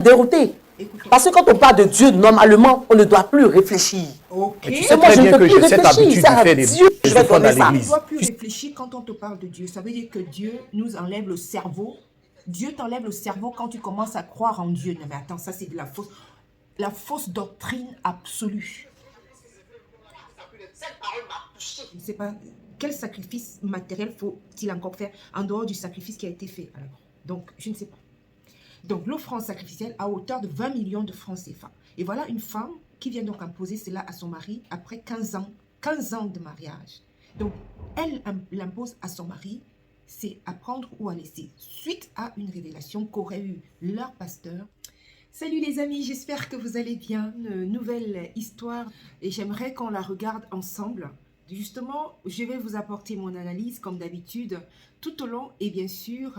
dérouté. Parce que quand on parle de Dieu, normalement, on ne doit plus réfléchir. Ok. Tu sais très bien que j'ai cette habitude de faire des enfants dans l'église. On ne doit plus réfléchir quand on te parle de Dieu. Ça veut dire que Dieu nous enlève le cerveau. Dieu t'enlève le cerveau quand tu commences à croire en Dieu. Non mais attends, ça c'est de la fausse doctrine absolue. Je ne sais pas, quel sacrifice matériel faut-il encore faire en dehors du sacrifice qui a été fait alors. Donc, je ne sais pas. Donc, l'offrande sacrificielle à hauteur de 20 millions de francs CFA. Et voilà une femme qui vient donc imposer cela à son mari après 15 ans de mariage. Donc, elle l'impose à son mari, c'est à prendre ou à laisser, suite à une révélation qu'aurait eu leur pasteur. Salut les amis, j'espère que vous allez bien. Une nouvelle histoire et j'aimerais qu'on la regarde ensemble. Justement, je vais vous apporter mon analyse comme d'habitude tout au long et bien sûr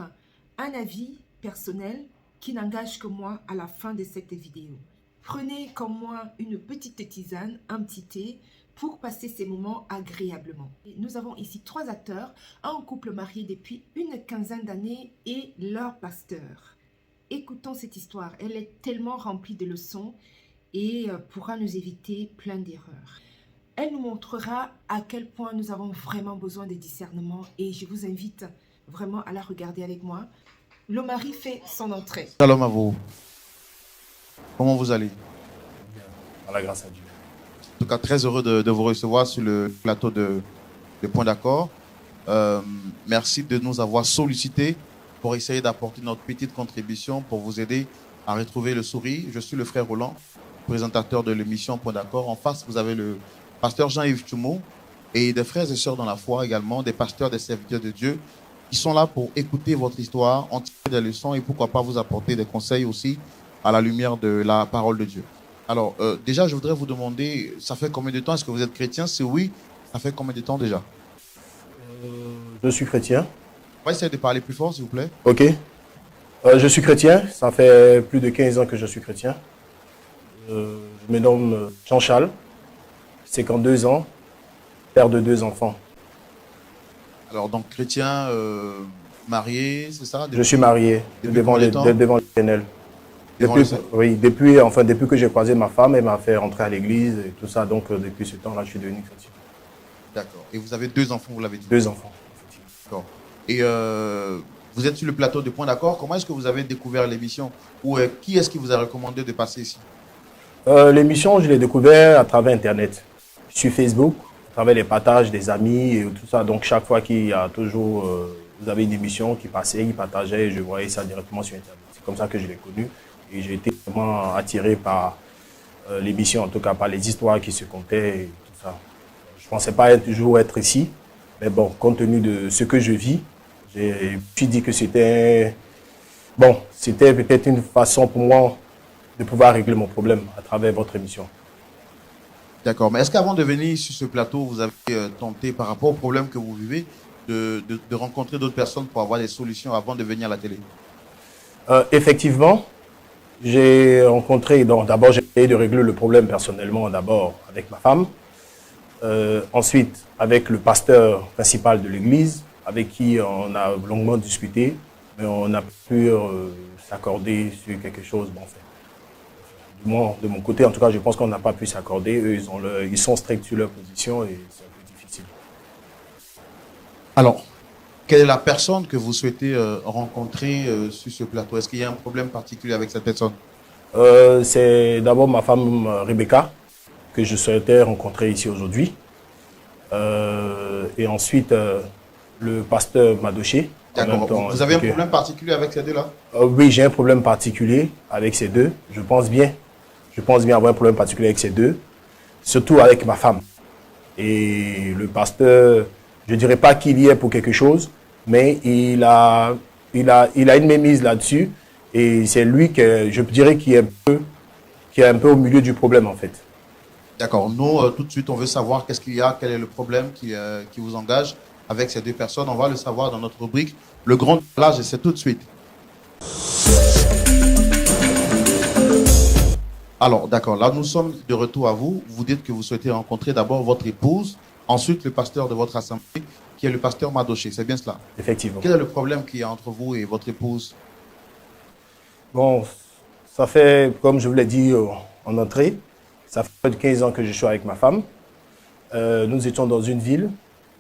un avis personnel qui n'engage que moi à la fin de cette vidéo. Prenez comme moi une petite tisane, un petit thé pour passer ces moments agréablement. Nous avons ici 3 acteurs, un couple marié depuis une quinzaine d'années et leur pasteur. Écoutons cette histoire, elle est tellement remplie de leçons et pourra nous éviter plein d'erreurs. Elle nous montrera à quel point nous avons vraiment besoin de discernement et je vous invite vraiment à la regarder avec moi. Le mari fait son entrée. Shalom à vous. Comment vous allez? Par la grâce à Dieu. En tout cas, très heureux de vous recevoir sur le plateau de Point d'accord. Merci de nous avoir sollicités pour essayer d'apporter notre petite contribution pour vous aider à retrouver le sourire. Je suis le frère Roland, présentateur de l'émission Point d'accord. En face, vous avez le pasteur Jean-Yves Tumo et des frères et sœurs dans la foi également, des pasteurs, des serviteurs de Dieu qui sont là pour écouter votre histoire, en tirer des leçons et pourquoi pas vous apporter des conseils aussi à la lumière de la parole de Dieu. Alors, déjà, je voudrais vous demander, ça fait combien de temps? Est-ce que vous êtes chrétien? Si oui, ça fait combien de temps déjà? Je suis chrétien. On va essayer de parler plus fort, s'il vous plaît. Ok. Je suis chrétien. Ça fait plus de 15 ans que je suis chrétien. Je me nomme Jean-Charles, 52 ans, père de 2 enfants. Alors, donc, chrétien, marié, c'est ça? Je suis marié devant l'Éternel. Depuis que j'ai croisé ma femme, elle m'a fait rentrer à l'église et tout ça. Donc, depuis ce temps-là, je suis devenu chrétien. D'accord. Et vous avez 2 enfants, vous l'avez dit? 2 enfants. D'accord. Et vous êtes sur le plateau de Point d'accord. Comment est-ce que vous avez découvert l'émission? Ou qui est-ce qui vous a recommandé de passer ici? L'émission, je l'ai découvert à travers Internet. Sur Facebook, à travers les partages des amis et tout ça. Donc, chaque fois qu'il y a toujours... vous avez une émission qui passait, qui partageait, et je voyais ça directement sur Internet. C'est comme ça que je l'ai connu. Et j'ai été vraiment attiré par l'émission, en tout cas par les histoires qui se contaient et tout ça. Je ne pensais pas toujours être ici. Mais bon, compte tenu de ce que je vis, je me suis dit que c'était peut-être une façon pour moi de pouvoir régler mon problème à travers votre émission. D'accord. Mais est-ce qu'avant de venir sur ce plateau, vous avez tenté, par rapport au problème que vous vivez, de rencontrer d'autres personnes pour avoir des solutions avant de venir à la télé? Effectivement, j'ai rencontré, donc d'abord j'ai essayé de régler le problème personnellement d'abord avec ma femme. Ensuite, avec le pasteur principal de l'église, avec qui on a longuement discuté, mais on n'a pu s'accorder sur quelque chose. Bon, du moins, de mon côté, en tout cas, je pense qu'on n'a pas pu s'accorder. Eux, ils sont stricts sur leur position et c'est un peu difficile. Alors, quelle est la personne que vous souhaitez rencontrer sur ce plateau? Est-ce qu'il y a un problème particulier avec cette personne? C'est d'abord ma femme Rebecca, que je souhaitais rencontrer ici aujourd'hui. Et ensuite, le pasteur Madoché. D'accord. Vous avez un problème particulier avec ces deux-là? Oui, j'ai un problème particulier avec ces deux. Je pense bien avoir un problème particulier avec ces deux, surtout avec ma femme. Et le pasteur, je ne dirais pas qu'il y est pour quelque chose, mais il a une mainmise là-dessus. Et c'est lui que je dirais qui est un peu au milieu du problème en fait. D'accord. Nous, tout de suite, on veut savoir qu'est-ce qu'il y a, quel est le problème qui vous engage avec ces deux personnes. On va le savoir dans notre rubrique. Le grand décalage, et c'est tout de suite. Alors, d'accord. Là, nous sommes de retour à vous. Vous dites que vous souhaitez rencontrer d'abord votre épouse, ensuite le pasteur de votre assemblée, qui est le pasteur Madoché. C'est bien cela? Effectivement. Quel est le problème qu'il y a entre vous et votre épouse? Bon, Ça fait, comme je vous l'ai dit en entrée, ça fait près de 15 ans que je suis avec ma femme. Nous étions dans une ville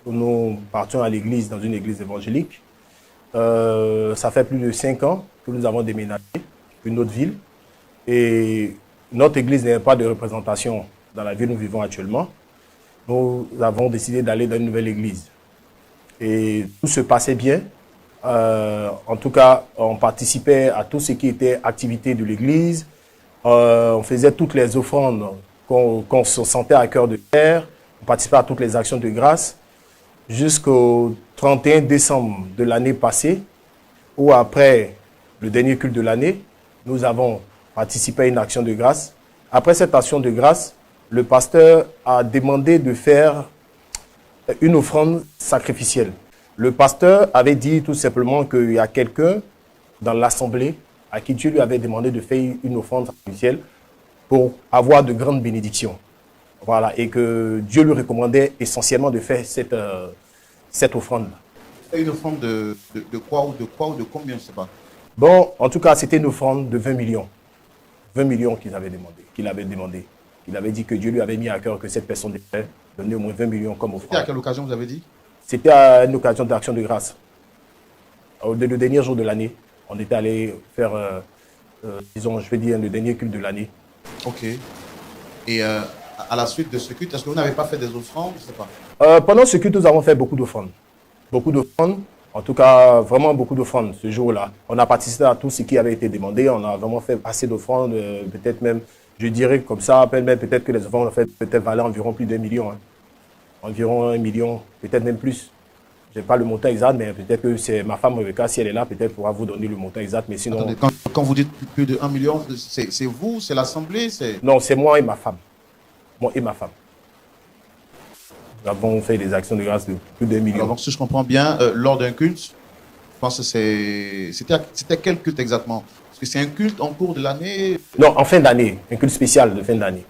où nous partions à l'église, dans une église évangélique. Ça fait plus de 5 ans que nous avons déménagé une autre ville. Et notre église n'a pas de représentation dans la ville où nous vivons actuellement. Nous avons décidé d'aller dans une nouvelle église. Et tout se passait bien. En tout cas, on participait à tout ce qui était activité de l'église. On faisait toutes les offrandes qu'on se sentait à cœur de faire. On participait à toutes les actions de grâce jusqu'au 31 décembre de l'année passée, où après le dernier culte de l'année, nous avons participé à une action de grâce. Après cette action de grâce, le pasteur a demandé de faire une offrande sacrificielle. Le pasteur avait dit tout simplement qu'il y a quelqu'un dans l'assemblée à qui Dieu lui avait demandé de faire une offrande sacrificielle pour avoir de grandes bénédictions. Voilà, et que Dieu lui recommandait essentiellement de faire cette offrande. Une offrande de quoi ou de combien, je ne sais pas. Bon, en tout cas, c'était une offrande de 20 millions. 20 millions qu'il avait demandé. Il avait dit que Dieu lui avait mis à cœur que cette personne devait donner au moins 20 millions comme offrande. C'était à quelle occasion vous avez dit? C'était à une occasion d'action de grâce. Le dernier jour de l'année, on était allé faire, disons, je vais dire, le dernier culte de l'année. Ok. Et à la suite de ce culte, est-ce que vous n'avez pas fait des offrandes? Je ne sais pas. Pendant ce culte, nous avons fait beaucoup d'offrandes. Beaucoup d'offrandes. En tout cas, vraiment beaucoup d'offrandes ce jour-là. On a participé à tout ce qui avait été demandé. On a vraiment fait assez d'offrandes. Peut-être même, je dirais comme ça, peut-être que les offrandes ont fait peut-être valaient environ plus d'1 million. Hein. Environ 1 million, peut-être même plus. Je n'ai pas le montant exact, mais peut-être que c'est ma femme, Rebecca, si elle est là, peut-être pourra vous donner le montant exact. Mais sinon. Attendez, quand vous dites plus de 1 million, c'est vous, c'est l'Assemblée, c'est... Non, c'est moi et ma femme. Moi et ma femme. Nous avons fait des actions de grâce de plus d'1 million. Alors, donc, si je comprends bien, lors d'un culte, je pense que c'était quel culte exactement? Parce que c'est un culte en cours de l'année. Non, en fin d'année, un culte spécial de fin d'année.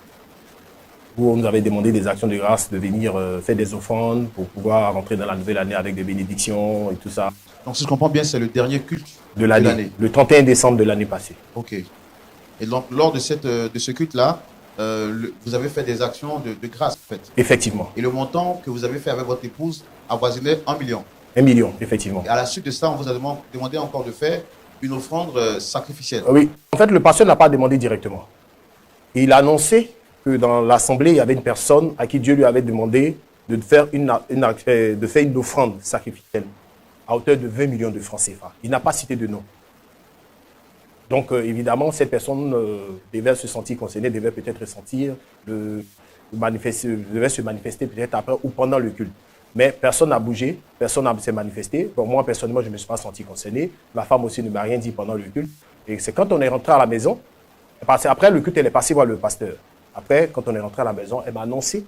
Où on nous avait demandé des actions de grâce, de venir faire des offrandes pour pouvoir rentrer dans la nouvelle année avec des bénédictions et tout ça. Donc, si je comprends bien, c'est le dernier culte de l'année. Le 31 décembre de l'année passée. Ok. Et donc, lors de ce culte-là, vous avez fait des actions de grâce, en fait. Effectivement. Et le montant que vous avez fait avec votre épouse avoisinait 1 million. 1 million, effectivement. Et à la suite de ça, on vous a demandé encore de faire une offrande sacrificielle. Oui. En fait, le pasteur n'a pas demandé directement. Il a annoncé que dans l'assemblée, il y avait une personne à qui Dieu lui avait demandé de faire une offrande sacrificielle à hauteur de 20 millions de francs CFA. Il n'a pas cité de nom. Donc, évidemment, cette personne devait se sentir concernée, devait peut-être ressentir, devait se manifester peut-être après ou pendant le culte. Mais personne n'a bougé, personne n'a s'est manifesté. Bon, moi, personnellement, je ne me suis pas senti concerné. Ma femme aussi ne m'a rien dit pendant le culte. Et c'est quand on est rentré à la maison, parce qu'après le culte, elle est passée voir le pasteur. Après, quand on est rentré à la maison, elle m'a annoncé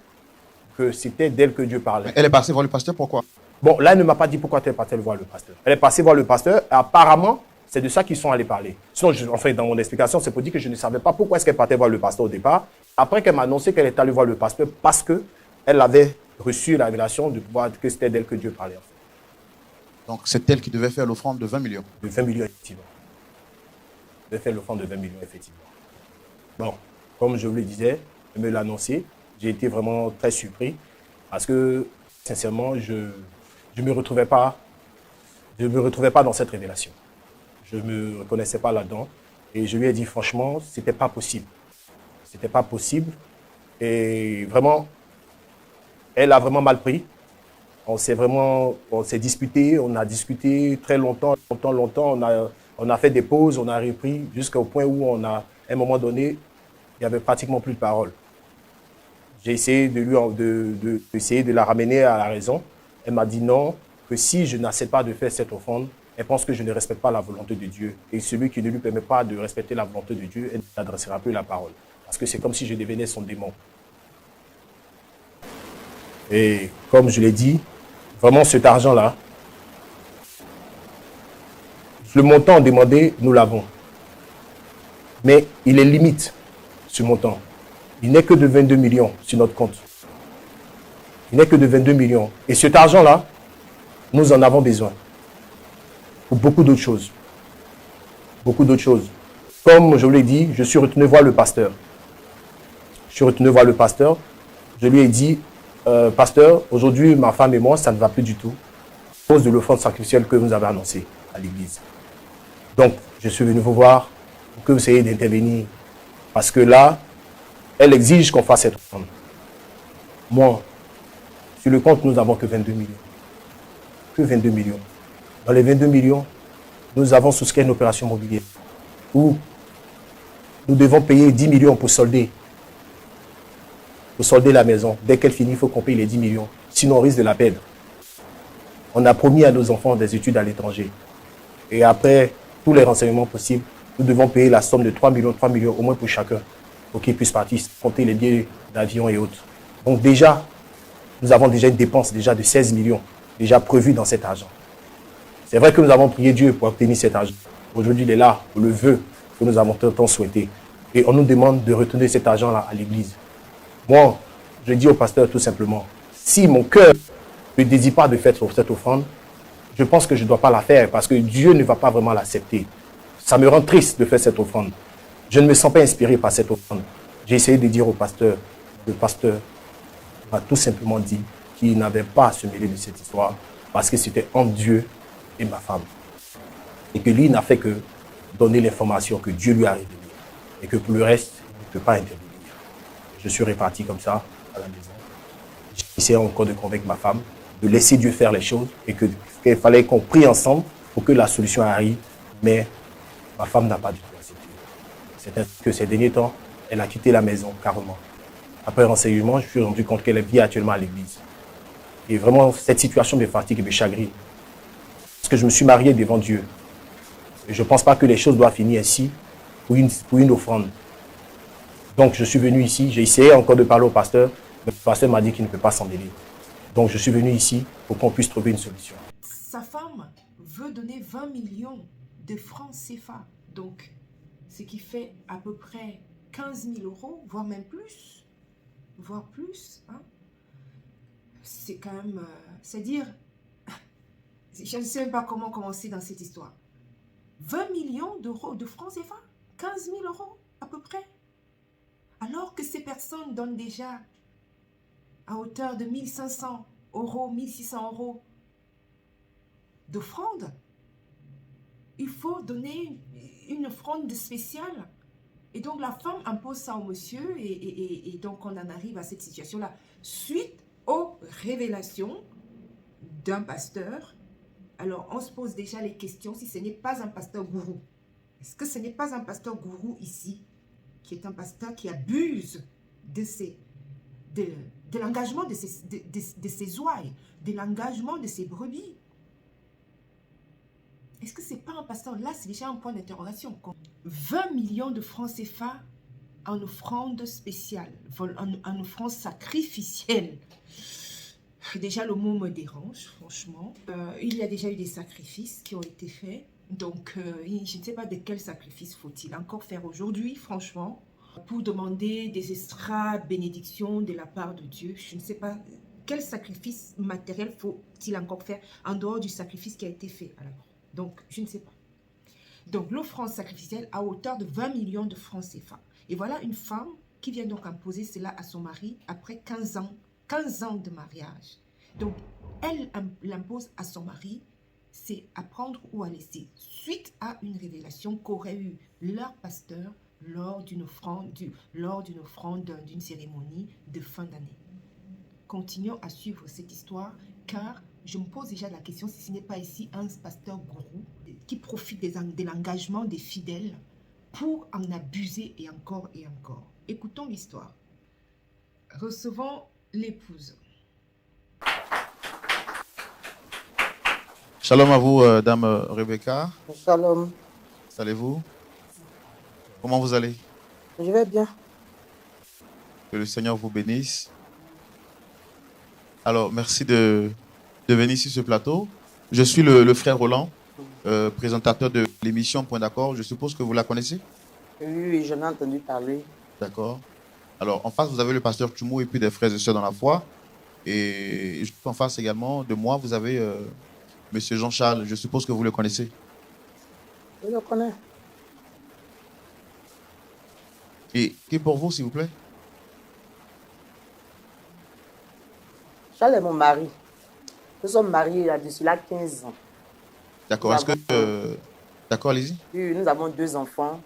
que c'était d'elle que Dieu parlait. Elle est passée voir le pasteur, pourquoi? Bon, là, elle ne m'a pas dit pourquoi elle est partie voir le pasteur. Elle est passée voir le pasteur et apparemment, c'est de ça qu'ils sont allés parler. Sinon, dans mon explication, c'est pour dire que je ne savais pas pourquoi est-ce qu'elle partait voir le pasteur au départ. Après qu'elle m'a annoncé qu'elle est allée voir le pasteur parce qu'elle avait reçu la révélation de pouvoir que c'était d'elle que Dieu parlait. En fait. Donc, c'est elle qui devait faire l'offrande de 20 millions. De 20 millions, effectivement. Elle devait faire l'offrande de 20 millions, effectivement. Bon, comme je vous le disais, elle me l'a annoncé. J'ai été vraiment très surpris parce que, sincèrement, je ne me retrouvais pas dans cette révélation. Je ne me reconnaissais pas là-dedans. Et je lui ai dit, franchement, ce n'était pas possible. Ce n'était pas possible. Et vraiment, elle a vraiment mal pris. On s'est disputé, on a discuté très longtemps. On a fait des pauses, on a repris jusqu'au point où à un moment donné, il n'y avait pratiquement plus de parole. J'ai essayé de la ramener à la raison. Elle m'a dit non, que si je n'accepte pas de faire cette offrande, elle pense que je ne respecte pas la volonté de Dieu. Et celui qui ne lui permet pas de respecter la volonté de Dieu, elle n'adressera plus la parole. Parce que c'est comme si je devenais son démon. Et comme je l'ai dit, vraiment cet argent-là, le montant demandé, nous l'avons. Mais il est limite, ce montant. Il n'est que de 22 millions sur notre compte. Il n'est que de 22 millions. Et cet argent-là, nous en avons besoin. Pour beaucoup d'autres choses. Beaucoup d'autres choses. Comme je vous l'ai dit, je suis retourné voir le pasteur. Je suis retourné voir le pasteur. Je lui ai dit, pasteur, aujourd'hui, ma femme et moi, ça ne va plus du tout. À cause de l'offrande sacrificielle que vous avez annoncée à l'église. Donc, je suis venu vous voir pour que vous essayiez d'intervenir. Parce que là, elle exige qu'on fasse cette offrande. Moi, sur le compte, nous n'avons que 22 millions. Que 22 millions. Dans les 22 millions, nous avons souscrit une opération immobilière où nous devons payer 10 millions pour solder. Pour solder la maison. Dès qu'elle finit, il faut qu'on paye les 10 millions. Sinon, on risque de la perdre. On a promis à nos enfants des études à l'étranger. Et après tous les renseignements possibles, nous devons payer la somme de 3 millions au moins pour chacun, pour qu'ils puissent partir, compter les billets d'avion et autres. Donc déjà, nous avons déjà une dépense déjà de 16 millions, déjà prévue dans cet argent. C'est vrai que nous avons prié Dieu pour obtenir cet argent. Aujourd'hui, il est là, pour le vœu que nous avons tant souhaité. Et on nous demande de retourner cet argent-là à l'église. Moi, je dis au pasteur tout simplement, si mon cœur ne désire pas de faire cette offrande, je pense que je ne dois pas la faire parce que Dieu ne va pas vraiment l'accepter. Ça me rend triste de faire cette offrande. Je ne me sens pas inspiré par cette offrande. J'ai essayé de dire au pasteur, le pasteur m'a tout simplement dit qu'il n'avait pas à se mêler de cette histoire parce que c'était entre Dieu et ma femme. Et que lui n'a fait que donner l'information que Dieu lui a révélée. Et que pour le reste, il ne peut pas intervenir. Je suis reparti comme ça à la maison. J'ai essayé encore de convaincre ma femme de laisser Dieu faire les choses et qu'il fallait qu'on prie ensemble pour que la solution arrive. Mais ma femme n'a pas du tout accepté. C'est ainsi que ces derniers temps, elle a quitté la maison carrément. Après renseignement, je me suis rendu compte qu'elle vit actuellement à l'église. Et vraiment, cette situation me fatigue et me chagrine. Parce que je me suis marié devant Dieu. Et je ne pense pas que les choses doivent finir ainsi pour une offrande. Donc je suis venu ici, j'ai essayé encore de parler au pasteur, mais le pasteur m'a dit qu'il ne peut pas s'en mêler. Donc je suis venu ici pour qu'on puisse trouver une solution. Sa femme veut donner 20 millions de francs CFA. Donc, ce qui fait à peu près 15 000 euros, voire même plus. Voire plus. Hein? C'est quand même... c'est-à-dire... Je ne sais même pas comment commencer dans cette histoire. 20 millions d'euros de francs CFA, 15 000 euros à peu près. Alors que ces personnes donnent déjà à hauteur de 1500 euros, 1600 euros d'offrande, il faut donner une offrande spéciale. Et donc la femme impose ça au monsieur et donc on en arrive à cette situation-là. Suite aux révélations d'un pasteur, alors on se pose déjà les questions si ce n'est pas un pasteur gourou. Est-ce que ce n'est pas un pasteur gourou ici qui est un pasteur qui abuse de l'engagement de ses ouailles, de l'engagement de ses brebis? Est-ce que ce n'est pas un pasteur? Là, c'est déjà un point d'interrogation. 20 millions de francs CFA en offrande spéciale, en offrande sacrificielle. Déjà, le mot me dérange, franchement. Il y a déjà eu des sacrifices qui ont été faits. Donc, je ne sais pas de quel sacrifice faut-il encore faire aujourd'hui, franchement, pour demander des extra bénédictions de la part de Dieu. Je ne sais pas quel sacrifice matériel faut-il encore faire en dehors du sacrifice qui a été fait. Alors, donc, je ne sais pas. Donc, l'offrande sacrificielle à hauteur de 20 millions de francs CFA. Et voilà une femme qui vient donc imposer cela à son mari après 15 ans de mariage. Donc, elle l'impose à son mari, c'est à prendre ou à laisser, suite à une révélation qu'aurait eu leur pasteur lors d'une offrande, d'une cérémonie de fin d'année. Continuons à suivre cette histoire, car je me pose déjà la question si ce n'est pas ici un pasteur gourou qui profite de l'engagement des fidèles pour en abuser et encore et encore. Écoutons l'histoire. Recevons l'épouse. Shalom à vous, Dame Rebecca. Shalom. Allez-vous? Comment vous allez? Je vais bien. Que le Seigneur vous bénisse. Alors, merci de venir sur ce plateau. Je suis le frère Roland, présentateur de l'émission Point d'accord. Je suppose que vous la connaissez? Oui, j'en ai entendu parler. D'accord. Alors, en face, vous avez le pasteur Tchoumo et puis des frères et sœurs dans la foi. Et en face également de moi, vous avez Monsieur Jean-Charles. Je suppose que vous le connaissez. Je le connais. Et qui pour vous, s'il vous plaît? Charles est mon mari. Nous sommes mariés il y a de cela 15 ans. D'accord. Est-ce que... D'accord, allez-y. Puis, nous avons 2 enfants.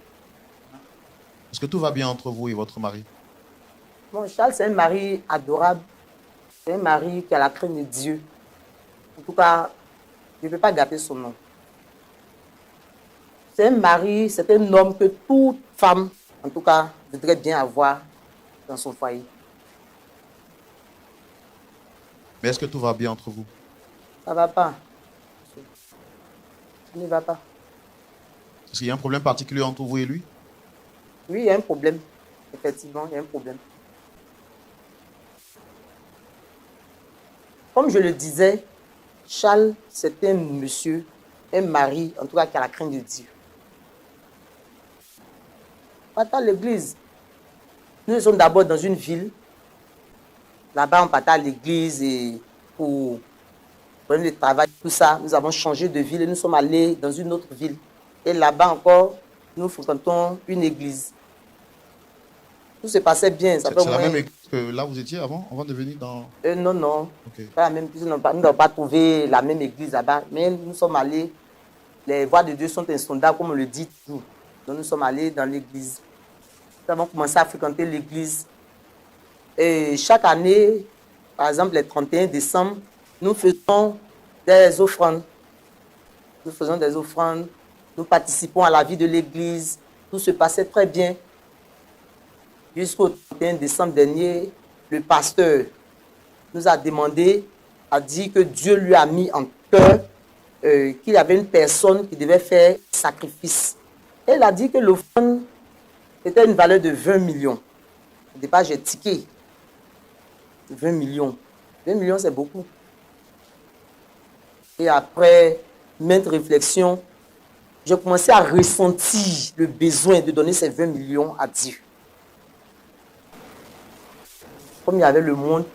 Est-ce que tout va bien entre vous et votre mari? Bon, Charles, c'est un mari adorable. C'est un mari qui a la crainte de Dieu. En tout cas, je ne peux pas gâter son nom. C'est un mari, c'est un homme que toute femme, en tout cas, voudrait bien avoir dans son foyer. Mais est-ce que tout va bien entre vous? Ça ne va pas. Ça ne va pas. Est-ce qu'il y a un problème particulier entre vous et lui? Oui, il y a un problème. Effectivement, il y a un problème. Comme je le disais, Charles, c'est un monsieur, un mari, en tout cas, qui a la crainte de Dieu. Partage l'église. Nous sommes d'abord dans une ville. Là-bas, on partage l'église et pour prendre le travail, tout ça. Nous avons changé de ville et nous sommes allés dans une autre ville. Et là-bas encore, nous fréquentons une église. Tout se passait bien. C'est la même église que là vous étiez avant de venir dans... Non, non. Ok. Pas la même église. Nous n'avons pas trouvé la même église là-bas. Mais nous sommes allés. Les voies de Dieu sont insondables, comme on le dit toujours. Donc nous sommes allés dans l'église. Nous avons commencé à fréquenter l'église. Et chaque année, par exemple, le 31 décembre, nous faisons des offrandes. Nous faisons des offrandes. Nous participons à la vie de l'église. Tout se passait très bien. Jusqu'au 31 décembre dernier, le pasteur nous a demandé, a dit que Dieu lui a mis en cœur qu'il y avait une personne qui devait faire sacrifice. Et il a dit que l'offrande était une valeur de 20 millions. Au départ, j'ai tiqué. 20 millions. 20 millions, c'est beaucoup. Et après maintes réflexions, j'ai commencé à ressentir le besoin de donner ces 20 millions à Dieu. Comme il y avait le monde,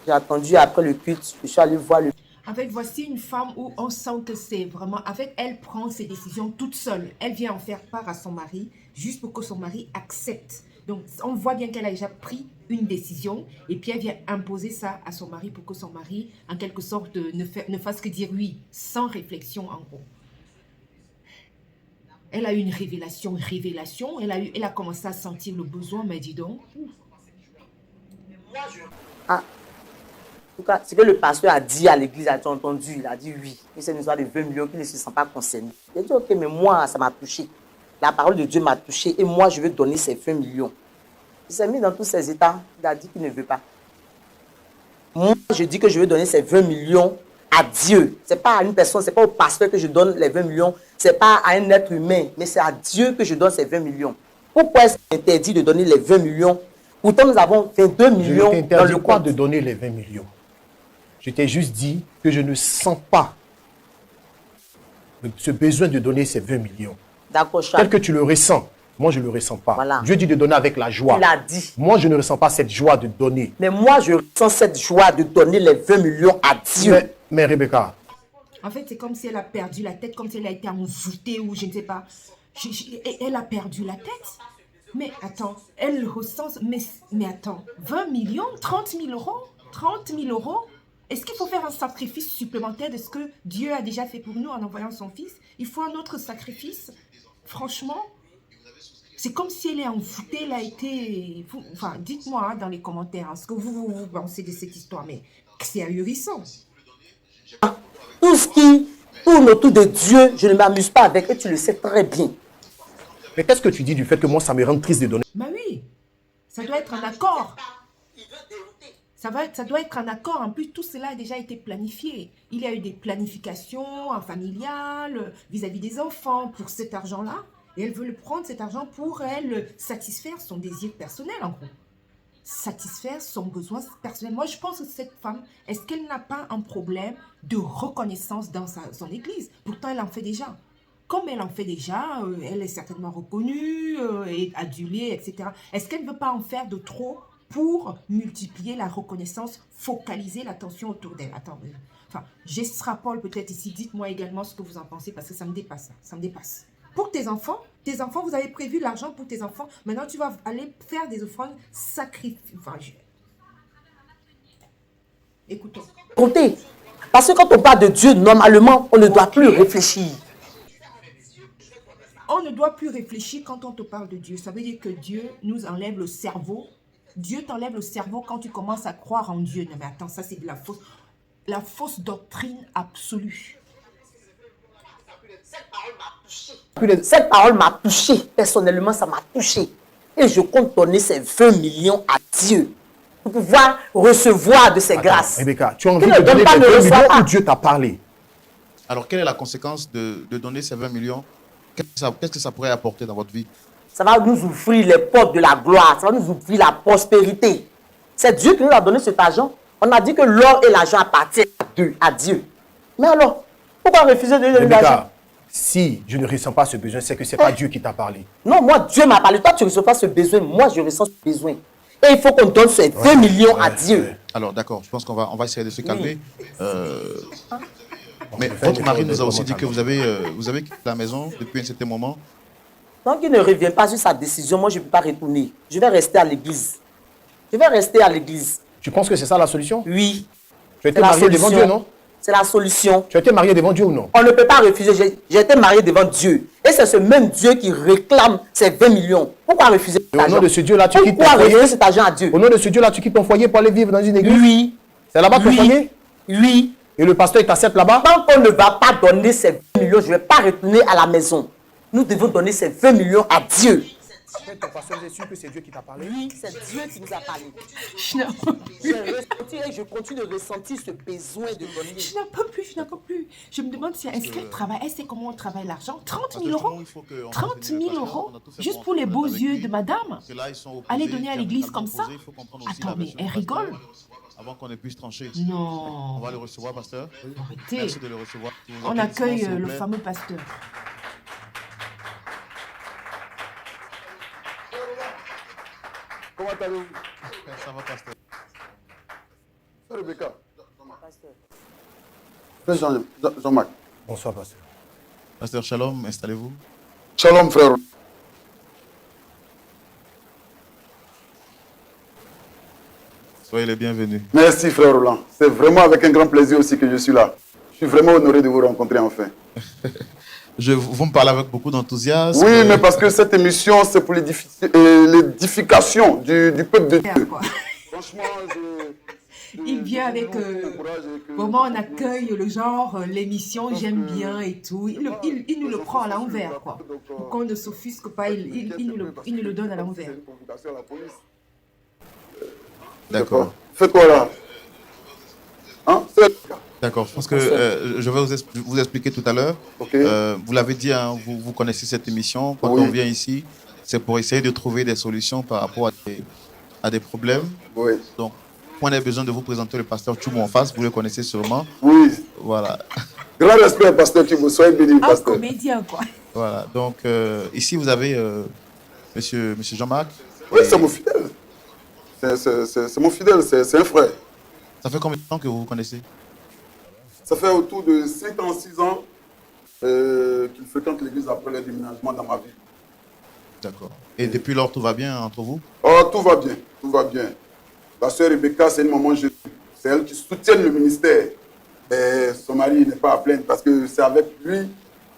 j'ai attendu après le culte, je suis allé voir le... En fait, voici une femme où on sent que c'est vraiment... En fait, elle prend ses décisions toute seule. Elle vient en faire part à son mari, juste pour que son mari accepte. Donc, on voit bien qu'elle a déjà pris une décision et puis elle vient imposer ça à son mari pour que son mari, en quelque sorte, ne fasse que dire oui, sans réflexion en gros. Elle a eu une révélation. Elle a commencé à sentir le besoin, mais dis donc... Ah, en tout cas, ce que le pasteur a dit à l'église, a-t-il entendu? Il a dit oui. Et c'est une histoire de 20 millions qui ne se sent pas concerné. Il a dit ok, mais moi, ça m'a touché. La parole de Dieu m'a touché et moi, je veux donner ces 20 millions. Il s'est mis dans tous ses états. Il a dit qu'il ne veut pas. Moi, je dis que je veux donner ces 20 millions à Dieu. Ce n'est pas à une personne, ce n'est pas au pasteur que je donne les 20 millions. Ce n'est pas à un être humain, mais c'est à Dieu que je donne ces 20 millions. Pourquoi est-ce qu'il interdit de donner les 20 millions? Pourtant, nous avons 22 millions Je ne dans le t'interdis pas compte. de donner les 20 millions. Je t'ai juste dit que je ne sens pas ce besoin de donner ces 20 millions. D'accord, Tel Charles. que tu le ressens, moi je ne le ressens pas. Voilà. Dieu dit de donner avec la joie. Il a dit. Moi je ne ressens pas cette joie de donner. Mais moi, je ressens cette joie de donner les 20 millions à Dieu. Mais Rebecca, En fait, c'est comme si elle a perdu la tête, comme si elle a été envoûtée ou je ne sais pas. Elle a perdu la tête. Mais attends, elle ressent... Mais attends, 20 millions, 30 000 euros 30 000 euros. Est-ce qu'il faut faire un sacrifice supplémentaire de ce que Dieu a déjà fait pour nous en envoyant son fils? Il faut un autre sacrifice? Franchement, c'est comme si elle est envoûtée, elle a été... Enfin, dites-moi dans les commentaires ce que vous pensez de cette histoire, mais c'est ahurissant. Tout ce qui tourne autour de Dieu, je ne m'amuse pas avec et tu le sais très bien. mais qu'est-ce que tu dis du fait que moi ça me rend triste de donner? Bah oui, ça doit être un accord. Ça doit être un accord. En plus, tout cela a déjà été planifié. Il y a eu des planifications familiales vis-à-vis des enfants pour cet argent-là. Et elle veut le prendre, cet argent, pour elle satisfaire son désir personnel, en gros. Satisfaire son besoin personnel. Moi, je pense que cette femme, est-ce qu'elle n'a pas un problème de reconnaissance dans son église? Pourtant, elle en fait déjà. Comme elle en fait déjà, elle est certainement reconnue et adulée, etc. Est-ce qu'elle ne veut pas en faire de trop pour multiplier la reconnaissance, focaliser l'attention autour d'elle? Attends, enfin, j'extrapole peut-être ici. Dites-moi également ce que vous en pensez parce que ça me dépasse. Ça me dépasse. Pour tes enfants, vous avez prévu l'argent pour tes enfants. Maintenant, tu vas aller faire des offrandes sacrifices. Enfin, écoutons. Écoutez, parce que quand on parle de Dieu, normalement, on ne doit plus réfléchir. On ne doit plus réfléchir quand on te parle de Dieu. Ça veut dire que Dieu nous enlève le cerveau. Dieu t'enlève le cerveau quand tu commences à croire en Dieu. Non mais attends, ça c'est de la fausse doctrine absolue. Cette parole m'a touché. Personnellement, ça m'a touché. Et je compte donner ces 20 millions à Dieu pour pouvoir recevoir de ses grâces. Rebecca, tu as envie Qui de ne donne donner pas, les ne 20 reçoit millions pas. ou Dieu t'a parlé? Alors, quelle est la conséquence de donner ces 20 millions? Qu'est-ce que ça pourrait apporter dans votre vie? Ça va nous ouvrir les portes de la gloire. Ça va nous ouvrir la prospérité. C'est Dieu qui nous a donné cet argent. On a dit que l'or et l'argent appartiennent à Dieu. Mais alors, pourquoi refuser de donner l'argent? Rebecca, si je ne ressens pas ce besoin, c'est que ce n'est pas Dieu qui t'a parlé. Non, moi, Dieu m'a parlé. Toi, tu ne ressens pas ce besoin. Moi, je ressens ce besoin. Et il faut qu'on donne ces 20 millions à Dieu. Alors, d'accord, je pense qu'on va essayer de se calmer. Mais Enfin, votre mari il faut nous a aussi dit vraiment que vous avez quitté la maison depuis un certain moment. Tant qu'il ne revient pas sur sa décision, moi, je ne peux pas retourner. Je vais rester à l'église. Je vais rester à l'église. Tu penses que c'est ça la solution? Oui. Tu as été C'est la marié devant solution. Dieu, non? C'est la solution. Tu as été marié devant Dieu ou non? On ne peut pas refuser. J'ai été marié devant Dieu. Et c'est ce même Dieu qui réclame ces 20 millions. Pourquoi refuser cet Et au argent? nom de ce Dieu-là, tu quittes ton Pourquoi foyer? refuser cet argent à Dieu? Au nom de ce Dieu-là, tu quittes ton foyer pour aller vivre dans une église? Oui. C'est là-bas ton Oui. foyer? Oui. Et le pasteur, il t'accepte là-bas? Tant qu'on ne va pas donner ces 20 millions, je ne vais pas retourner à la maison. Nous devons donner ces 20 millions à Dieu. Ton pasteur, vous êtes sûr que c'est Dieu qui t'a parlé? Oui, c'est Dieu qui nous a parlé. Je n'en peux plus. J'ai ressenti et je continue de ressentir ce besoin de donner. Je n'en peux plus, je n'en peux plus. Je me demande si est-ce qu'elle travaille, elle sait comment on travaille l'argent. 30 000 euros 30 000 euros juste pour les beaux yeux de madame. Allez donner à l'église comme ça. Attends, mais elle rigole. Avant qu'on ne puisse trancher. Non. On va le recevoir, pasteur. Arrêtez. Merci de le recevoir. On accueille S'il vous le plaît. fameux pasteur. Comment allez-vous? Ça va, pasteur. C'est Rebecca. Frère Jean-Marc. Bonsoir, pasteur. Pasteur Shalom, installez-vous. Shalom, frère. Soyez les bienvenus. Merci, frère Roland. C'est vraiment avec un grand plaisir aussi que je suis là. Je suis vraiment honoré de vous rencontrer enfin. Vous me parlez avec beaucoup d'enthousiasme. Oui, mais parce que cette émission, c'est pour l'édification du peuple de Dieu. Quoi. Franchement, Il vient avec comment on accueille le genre, l'émission, j'aime bien et tout. Il nous le prend à l'envers, quoi. Pour qu'on ne s'offusque pas, il nous le donne à l'envers. D'accord. Faites quoi là? Hein? D'accord. Je pense que je vais vous expliquer tout à l'heure. Ok. Vous l'avez dit, hein, vous connaissez cette émission. Quand Oui. on vient ici, c'est pour essayer de trouver des solutions par rapport à des problèmes. Oui. Donc, on a besoin de vous présenter le pasteur Tchoumo en face. Vous le connaissez sûrement. Oui. Voilà. Grand respect, pasteur Thibaut. Soyez béni, Un pasteur. comédien, quoi. Voilà. Donc, ici, vous avez monsieur Jean-Marc. Oui, Et c'est mon fidèle. C'est mon fidèle, c'est un frère. Ça fait combien de temps que vous vous connaissez? Ça fait autour de 5 ans, 6 ans qu'il fréquente l'église après le déménagement dans ma vie. D'accord. Et depuis lors, tout va bien entre vous? Oh, tout va bien, tout va bien. La sœur Rebecca, c'est une maman Jésus. C'est elle qui soutient le ministère. Et son mari n'est pas à plaindre parce que c'est avec lui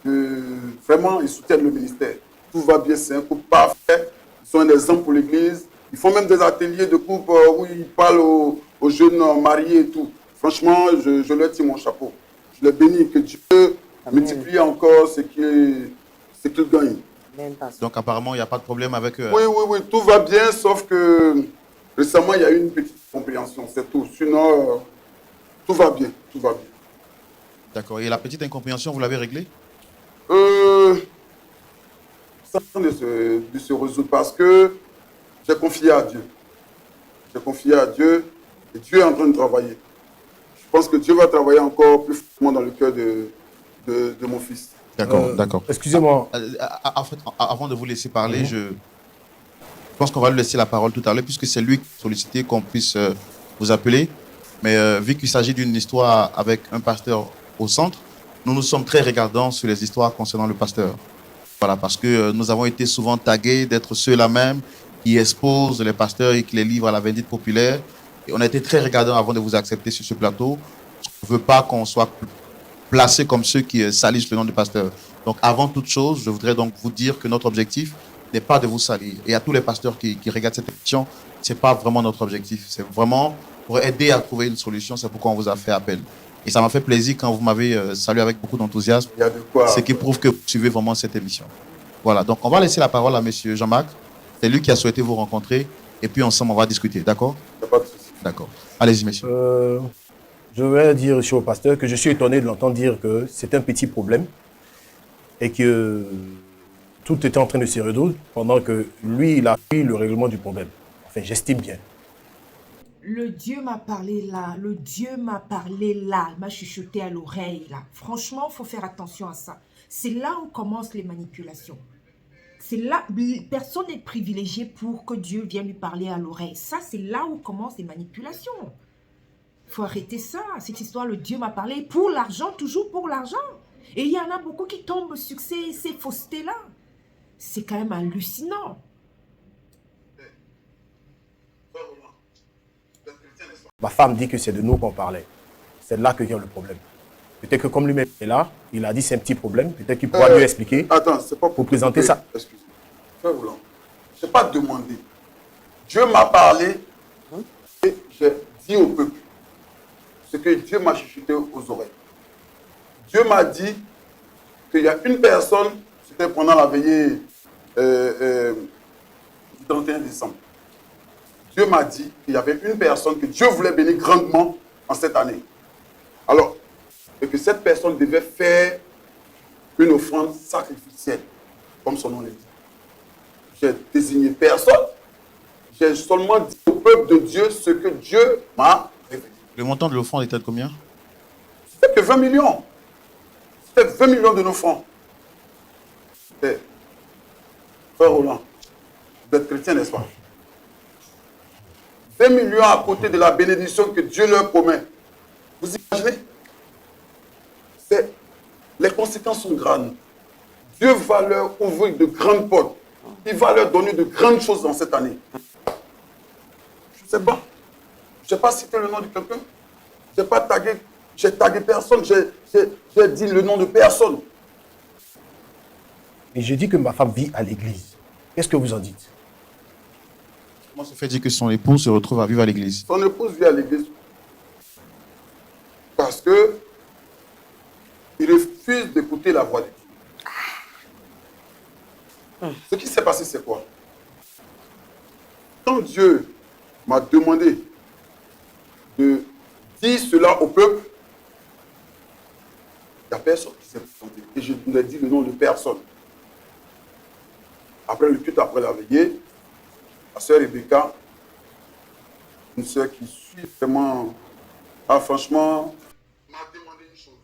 que vraiment ils soutiennent le ministère. Tout va bien, c'est un couple parfait. Ils sont un exemple pour l'église. Ils font même des ateliers de couple où ils parlent aux jeunes mariés et tout. Franchement, je leur tire mon chapeau. Je les bénis, que Dieu multiplie encore ce qu'ils gagnent. Donc, apparemment, il n'y a pas de problème avec eux. Oui, tout va bien, sauf que récemment, il y a eu une petite incompréhension, c'est tout. Sinon, tout va bien, tout va bien. D'accord. Et la petite incompréhension, vous l'avez réglée? Ça vient de se résoudre parce que j'ai confié à Dieu. J'ai confié à Dieu et Dieu est en train de travailler. Je pense que Dieu va travailler encore plus fortement dans le cœur de mon fils. D'accord, d'accord. Excusez-moi. Avant de vous laisser parler, je pense qu'on va lui laisser la parole tout à l'heure, puisque c'est lui qui a sollicité qu'on puisse vous appeler. Mais vu qu'il s'agit d'une histoire avec un pasteur au centre, nous sommes très regardants sur les histoires concernant le pasteur. Voilà, parce que nous avons été souvent tagués d'être ceux-là même qui exposent les pasteurs et qui les livrent à la vindicte populaire. Et on a été très regardants avant de vous accepter sur ce plateau. On ne veut pas qu'on soit placés comme ceux qui salissent le nom du pasteur. Donc, avant toute chose, je voudrais donc vous dire que notre objectif n'est pas de vous salir. Et à tous les pasteurs qui regardent cette émission, ce n'est pas vraiment notre objectif. C'est vraiment pour aider à trouver une solution. C'est pourquoi on vous a fait appel. Et ça m'a fait plaisir quand vous m'avez salué avec beaucoup d'enthousiasme. Il y a de quoi. Ce qui prouve que vous suivez vraiment cette émission. Voilà, donc on va laisser la parole à M. Jean-Marc. C'est lui qui a souhaité vous rencontrer. Et puis ensemble, on va discuter. D'accord? Il n'y a pas de souci. D'accord. Allez-y, messieurs. Je vais dire ici au pasteur que je suis étonné de l'entendre dire que c'est un petit problème et que tout était en train de se résoudre pendant que lui, il a pris le règlement du problème. Enfin, j'estime bien. Le Dieu m'a parlé là, le Dieu m'a parlé là, il m'a chuchoté à l'oreille là. Franchement, il faut faire attention à ça. C'est là où commencent les manipulations. C'est là, personne n'est privilégié pour que Dieu vienne lui parler à l'oreille. Ça, c'est là où commencent les manipulations. Il faut arrêter ça, cette histoire, le Dieu m'a parlé pour l'argent, toujours pour l'argent. Et il y en a beaucoup qui tombent sur ces faussetés-là. C'est quand même hallucinant. Ma femme dit que c'est de nous qu'on parlait. C'est là que vient le problème. Peut-être que comme lui-même est là, il a dit c'est un petit problème. Peut-être qu'il pourra lui expliquer. Attends, c'est pas pour présenter ça. Excusez-moi. Frère Roland, je n'ai pas demandé. Dieu m'a parlé et j'ai dit au peuple ce que Dieu m'a chuchoté aux oreilles. Dieu m'a dit qu'il y a une personne, c'était pendant la veillée du 31 décembre. Dieu m'a dit qu'il y avait une personne que Dieu voulait bénir grandement en cette année. Alors, et que cette personne devait faire une offrande sacrificielle, comme son nom le dit. J'ai désigné personne. J'ai seulement dit au peuple de Dieu ce que Dieu m'a révélé. Le montant de l'offrande était de combien? C'était que 20 millions. C'était 20 millions de nos fonds. Frère Roland, vous êtes chrétien, n'est-ce pas? 20 millions à côté de la bénédiction que Dieu leur promet. Vous imaginez? Les conséquences sont grandes. Dieu va leur ouvrir de grandes portes. Il va leur donner de grandes choses dans cette année. Je ne sais pas. Je n'ai pas cité le nom de quelqu'un. Je n'ai pas tagué. J'ai tagué personne. J'ai dit le nom de personne. Et je dis que ma femme vit à l'église. Qu'est-ce que vous en dites? Comment se fait dire que son épouse se retrouve à vivre à l'église? Son épouse vit à l'église. Parce que il refuse d'écouter la voix de Dieu. Ce qui s'est passé, c'est quoi? Quand Dieu m'a demandé de dire cela au peuple, il n'y a personne qui s'est présenté. Et je vous ai dit le nom de personne. Après le culte, après la veillée, la sœur Rebecca, une sœur qui suit vraiment, franchement, m'a demandé une chose.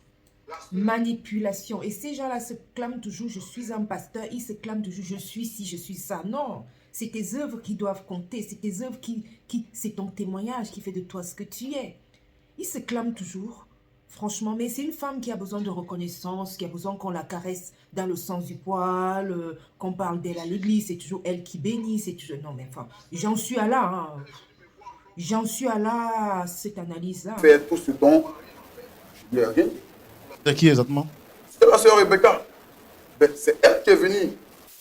Manipulation. Et ces gens-là se clament toujours, je suis un pasteur, ils se clament toujours, je suis ci, je suis ça. Non, c'est tes œuvres qui doivent compter, c'est tes œuvres c'est ton témoignage qui fait de toi ce que tu es. Ils se clament toujours, franchement, mais c'est une femme qui a besoin de reconnaissance, qui a besoin qu'on la caresse dans le sens du poil, qu'on parle d'elle à l'église, c'est toujours elle qui bénit, c'est toujours... Non, mais enfin, j'en suis à là, hein. J'en suis à là, cette analyse-là. Faire tout ce dont je n'ai rien. C'est qui exactement? C'est la sœur Rebecca. Ben, c'est elle qui est venue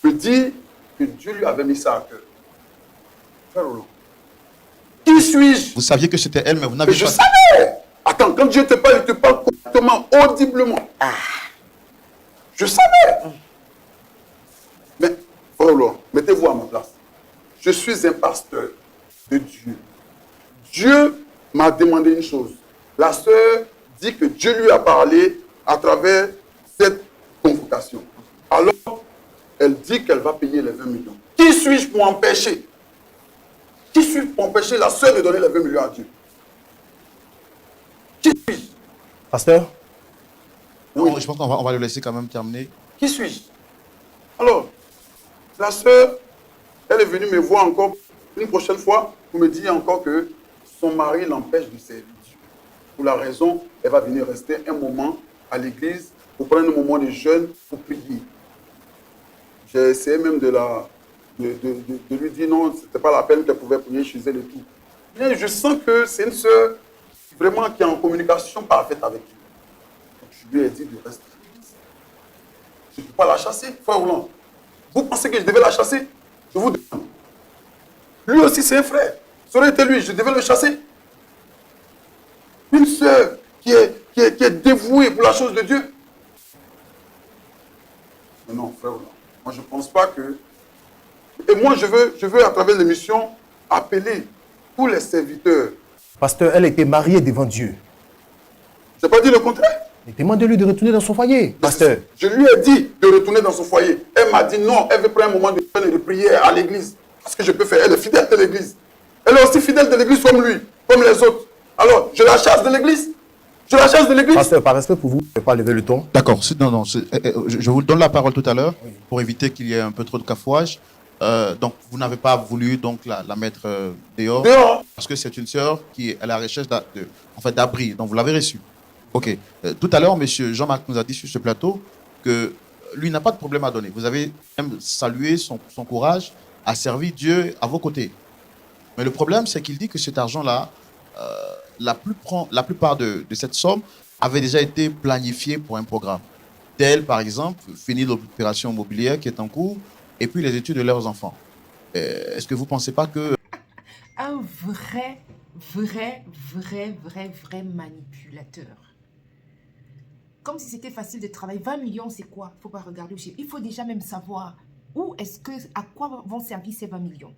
me dire que Dieu lui avait mis ça à cœur. Frère Roland, qui suis-je? Vous saviez que c'était elle, mais vous n'avez Mais je pas... savais. Attends, quand Dieu te parle, il te parle correctement, audiblement. Je savais. Mais, frère Roland, mettez-vous à ma place. Je suis un pasteur de Dieu. Dieu m'a demandé une chose. La sœur dit que Dieu lui a parlé à travers cette convocation. Alors, elle dit qu'elle va payer les 20 millions. Qui suis-je pour empêcher? Qui suis-je pour empêcher la sœur de donner les 20 millions à Dieu? Qui suis-je? Pasteur? Non, je pense qu'on va le laisser quand même terminer. Qui suis-je? Alors, la sœur, elle est venue me voir encore une prochaine fois pour me dire encore que son mari l'empêche de servir Dieu. Pour la raison, elle va venir rester un moment à l'église pour prendre un moment de jeûne pour prier. J'ai essayé même de lui dire non, c'était pas la peine qu'elle pouvait prier chez elle et tout. Mais je sens que c'est une sœur vraiment qui est en communication parfaite avec lui. Donc je lui ai dit de rester. Je ne peux pas la chasser, frère Roland. Vous pensez que je devais la chasser? Je vous demande. Lui aussi, c'est un frère. Ça aurait été lui, je devais le chasser. Une sœur qui est dévouée pour la chose de Dieu. Mais non, frère Roland. Moi, je ne pense pas que... Et moi, je veux à travers l'émission, appeler tous les serviteurs. Pasteur, elle était mariée devant Dieu. Je n'ai pas dit le contraire. Et demandez-lui de retourner dans son foyer, pasteur. Je lui ai dit de retourner dans son foyer. Elle m'a dit non, elle veut prendre un moment de jeûne et de prière à l'église. Qu'est-ce que je peux faire? Elle est fidèle de l'église. Elle est aussi fidèle de l'église comme lui, comme les autres. Alors, je la chasse de l'église? Je la chasse de l'église? Pasteur, par respect pour vous, je ne vais pas lever le ton. D'accord. Non, je vous donne la parole tout à l'heure pour éviter qu'il y ait un peu trop de cafouage. Donc, vous n'avez pas voulu donc la mettre dehors, parce que c'est une sœur qui est à la recherche d'abri. Donc, vous l'avez reçue. Ok. Tout à l'heure, monsieur Jean-Marc nous a dit sur ce plateau que lui n'a pas de problème à donner. Vous avez même salué son courage à servir Dieu à vos côtés. Mais le problème, c'est qu'il dit que cet argent-là, la plupart de cette somme avait déjà été planifiée pour un programme. Tel, par exemple, finir l'opération immobilière qui est en cours, et puis les études de leurs enfants. Est-ce que vous ne pensez pas que... Un vrai manipulateur. Comme si c'était facile de travailler. 20 millions, c'est quoi? Il ne faut pas regarder. Il faut déjà même savoir à quoi vont servir ces 20 millions.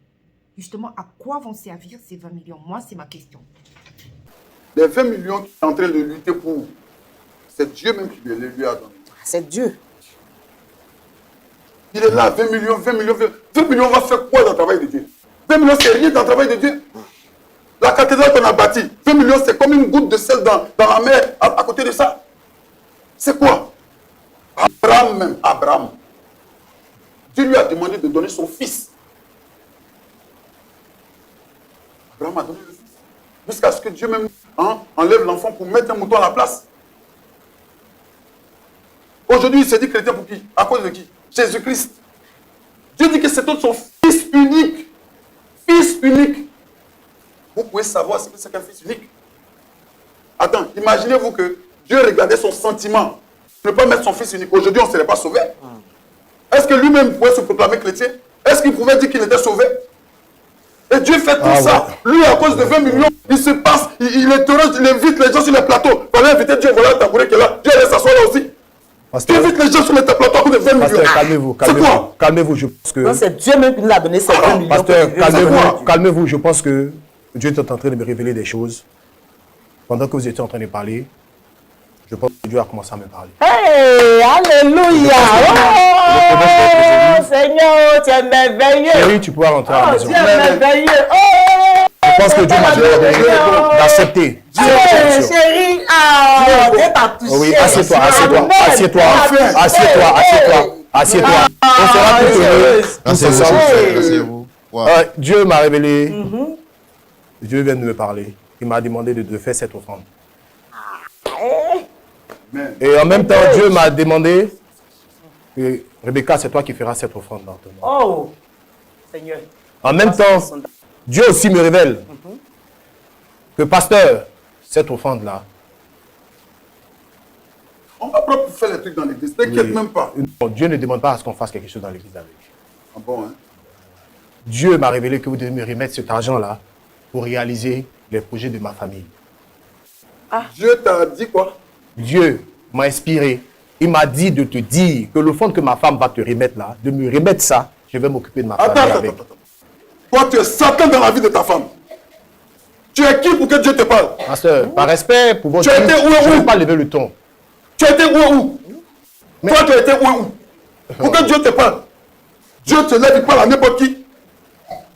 Justement, à quoi vont servir ces 20 millions? Moi, c'est ma question. Les 20 millions qu'il est en train de lutter pour, c'est Dieu même qui lui a donné. C'est Dieu. Il est là, 20 millions. 20 millions, on va faire quoi dans le travail de Dieu? 20 millions, c'est rien dans le travail de Dieu. La cathédrale qu'on a bâtie, 20 millions, c'est comme une goutte de sel dans la mer à côté de ça. C'est quoi? Abraham. Dieu lui a demandé de donner son fils. Abraham a donné le fils. Jusqu'à ce que Dieu même enlève l'enfant pour mettre un mouton à la place. Aujourd'hui, il s'est dit chrétien pour qui? À cause de qui? Jésus-Christ. Dieu dit que c'est son fils unique. Fils unique. Vous pouvez savoir ce que c'est qu'un fils unique. Attends, imaginez-vous que Dieu regardait son sentiment. Ne pas mettre son fils unique. Aujourd'hui, on ne serait pas sauvé. Est-ce que lui-même pouvait se proclamer chrétien? Est-ce qu'il pouvait dire qu'il était sauvé? Et Dieu fait tout ça. Ouais. Lui, à cause de 20 millions, il se passe, il interroge, il invite les gens sur les plateaux. Voilà, inviter Dieu, voilà le tabouret qui est là. Dieu allait s'asseoir là aussi. Tu invites les gens sur les plateaux à cause de 20 millions. Calmez-vous, calmez-vous, je pense que... Non, c'est Dieu même qui nous a donné ces 20 millions. Pasteur, calmez-vous, je pense que Dieu est en train de me révéler des choses. Pendant que vous étiez en train de parler, je pense que Dieu a commencé à me parler. Hey, alléluia! Oh, Seigneur, tu es merveilleux. Chérie, tu pourras rentrer à la maison. Tu es merveilleux. Oh, je pense que Dieu m'a demandé d'accepter. Chérie, Dieu t'a touché. Oui, assieds-toi. On sera tous heureux. Asseyez-vous. Dieu m'a révélé. Dieu vient de me parler. Il m'a demandé de faire cette offrande. Et en même temps, Dieu m'a demandé, Rebecca, c'est toi qui feras cette offrande dans ton nom. Oh, Seigneur. En même temps, Dieu aussi me révèle que, pasteur, cette offrande-là... On va pas faire les trucs dans l'église, t'inquiète même pas. Non, Dieu ne demande pas à ce qu'on fasse quelque chose dans l'église avec. Ah bon, hein? Dieu m'a révélé que vous devez me remettre cet argent-là pour réaliser les projets de ma famille. Dieu t'a dit quoi? Dieu m'a inspiré. Il m'a dit de te dire que le fonds que ma femme va te remettre là, de me remettre ça, je vais m'occuper de ma famille avec. Attends. Toi, tu es Satan dans la vie de ta femme. Tu es qui pour que Dieu te parle? Pasteur, par respect pour votre... Tu étais où? Je ne vais pas lever le ton. Tu étais où? Toi, tu étais où? Pour que Dieu te parle. Dieu te lève, il parle à n'importe qui.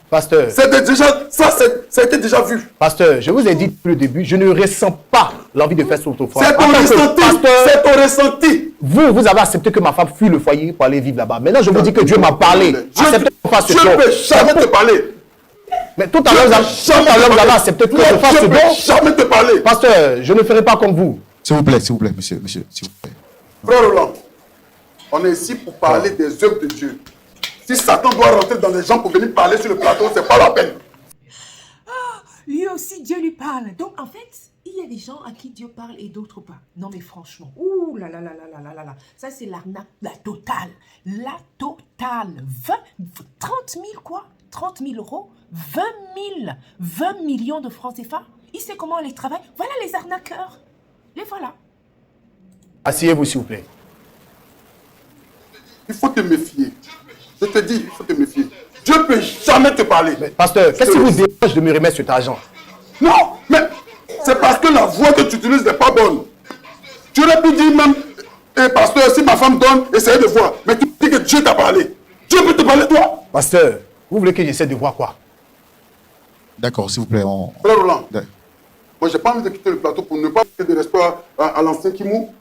Pasteur. Ça a été déjà vu. Pasteur, je vous ai dit depuis le début, je ne ressens pas l'envie de faire cette offrande. C'est ton ressenti. C'est ton ressenti. Vous avez accepté que ma femme fuit le foyer pour aller vivre là-bas. Maintenant, je vous dis que Dieu m'a parlé. Acceptez que je fasse ce don. Je ne peux jamais te parler. Mais tout à l'heure, vous avez accepté que je fasse ce don. Je ne peux jamais te parler. Pasteur, je ne ferai pas comme vous. S'il vous plaît, monsieur, s'il vous plaît. Frère Roland, on est ici pour parler des œuvres de Dieu. Si Satan doit rentrer dans les gens pour venir parler sur le plateau, c'est pas la peine. Lui aussi, Dieu lui parle. Donc, en fait, il y a des gens à qui Dieu parle et d'autres pas. Non, mais franchement, ouh là là là là là là là là. Ça, c'est l'arnaque, la totale. La totale. 30 000 quoi 30 000 euros 20 millions de francs CFA. Il sait comment on les travaille. Voilà les arnaqueurs. Les voilà. Asseyez-vous, s'il vous plaît. Il faut te méfier. Je te dis, il faut te méfier. Dieu ne peut jamais te parler. Mais, pasteur, qu'est-ce qui vous dérange de me remettre cet argent? Non, mais c'est parce que la voix que tu utilises n'est pas bonne. Tu aurais pu dire même, pasteur, si ma femme donne, essayez de voir. Mais tu dis que Dieu t'a parlé. Dieu peut te parler, toi. Pasteur, vous voulez que j'essaie de voir quoi? D'accord, s'il vous plaît. Frère Roland, Ouais. moi, j'ai pas envie de quitter le plateau pour ne pas manquer de respect à l'ancien Kimou.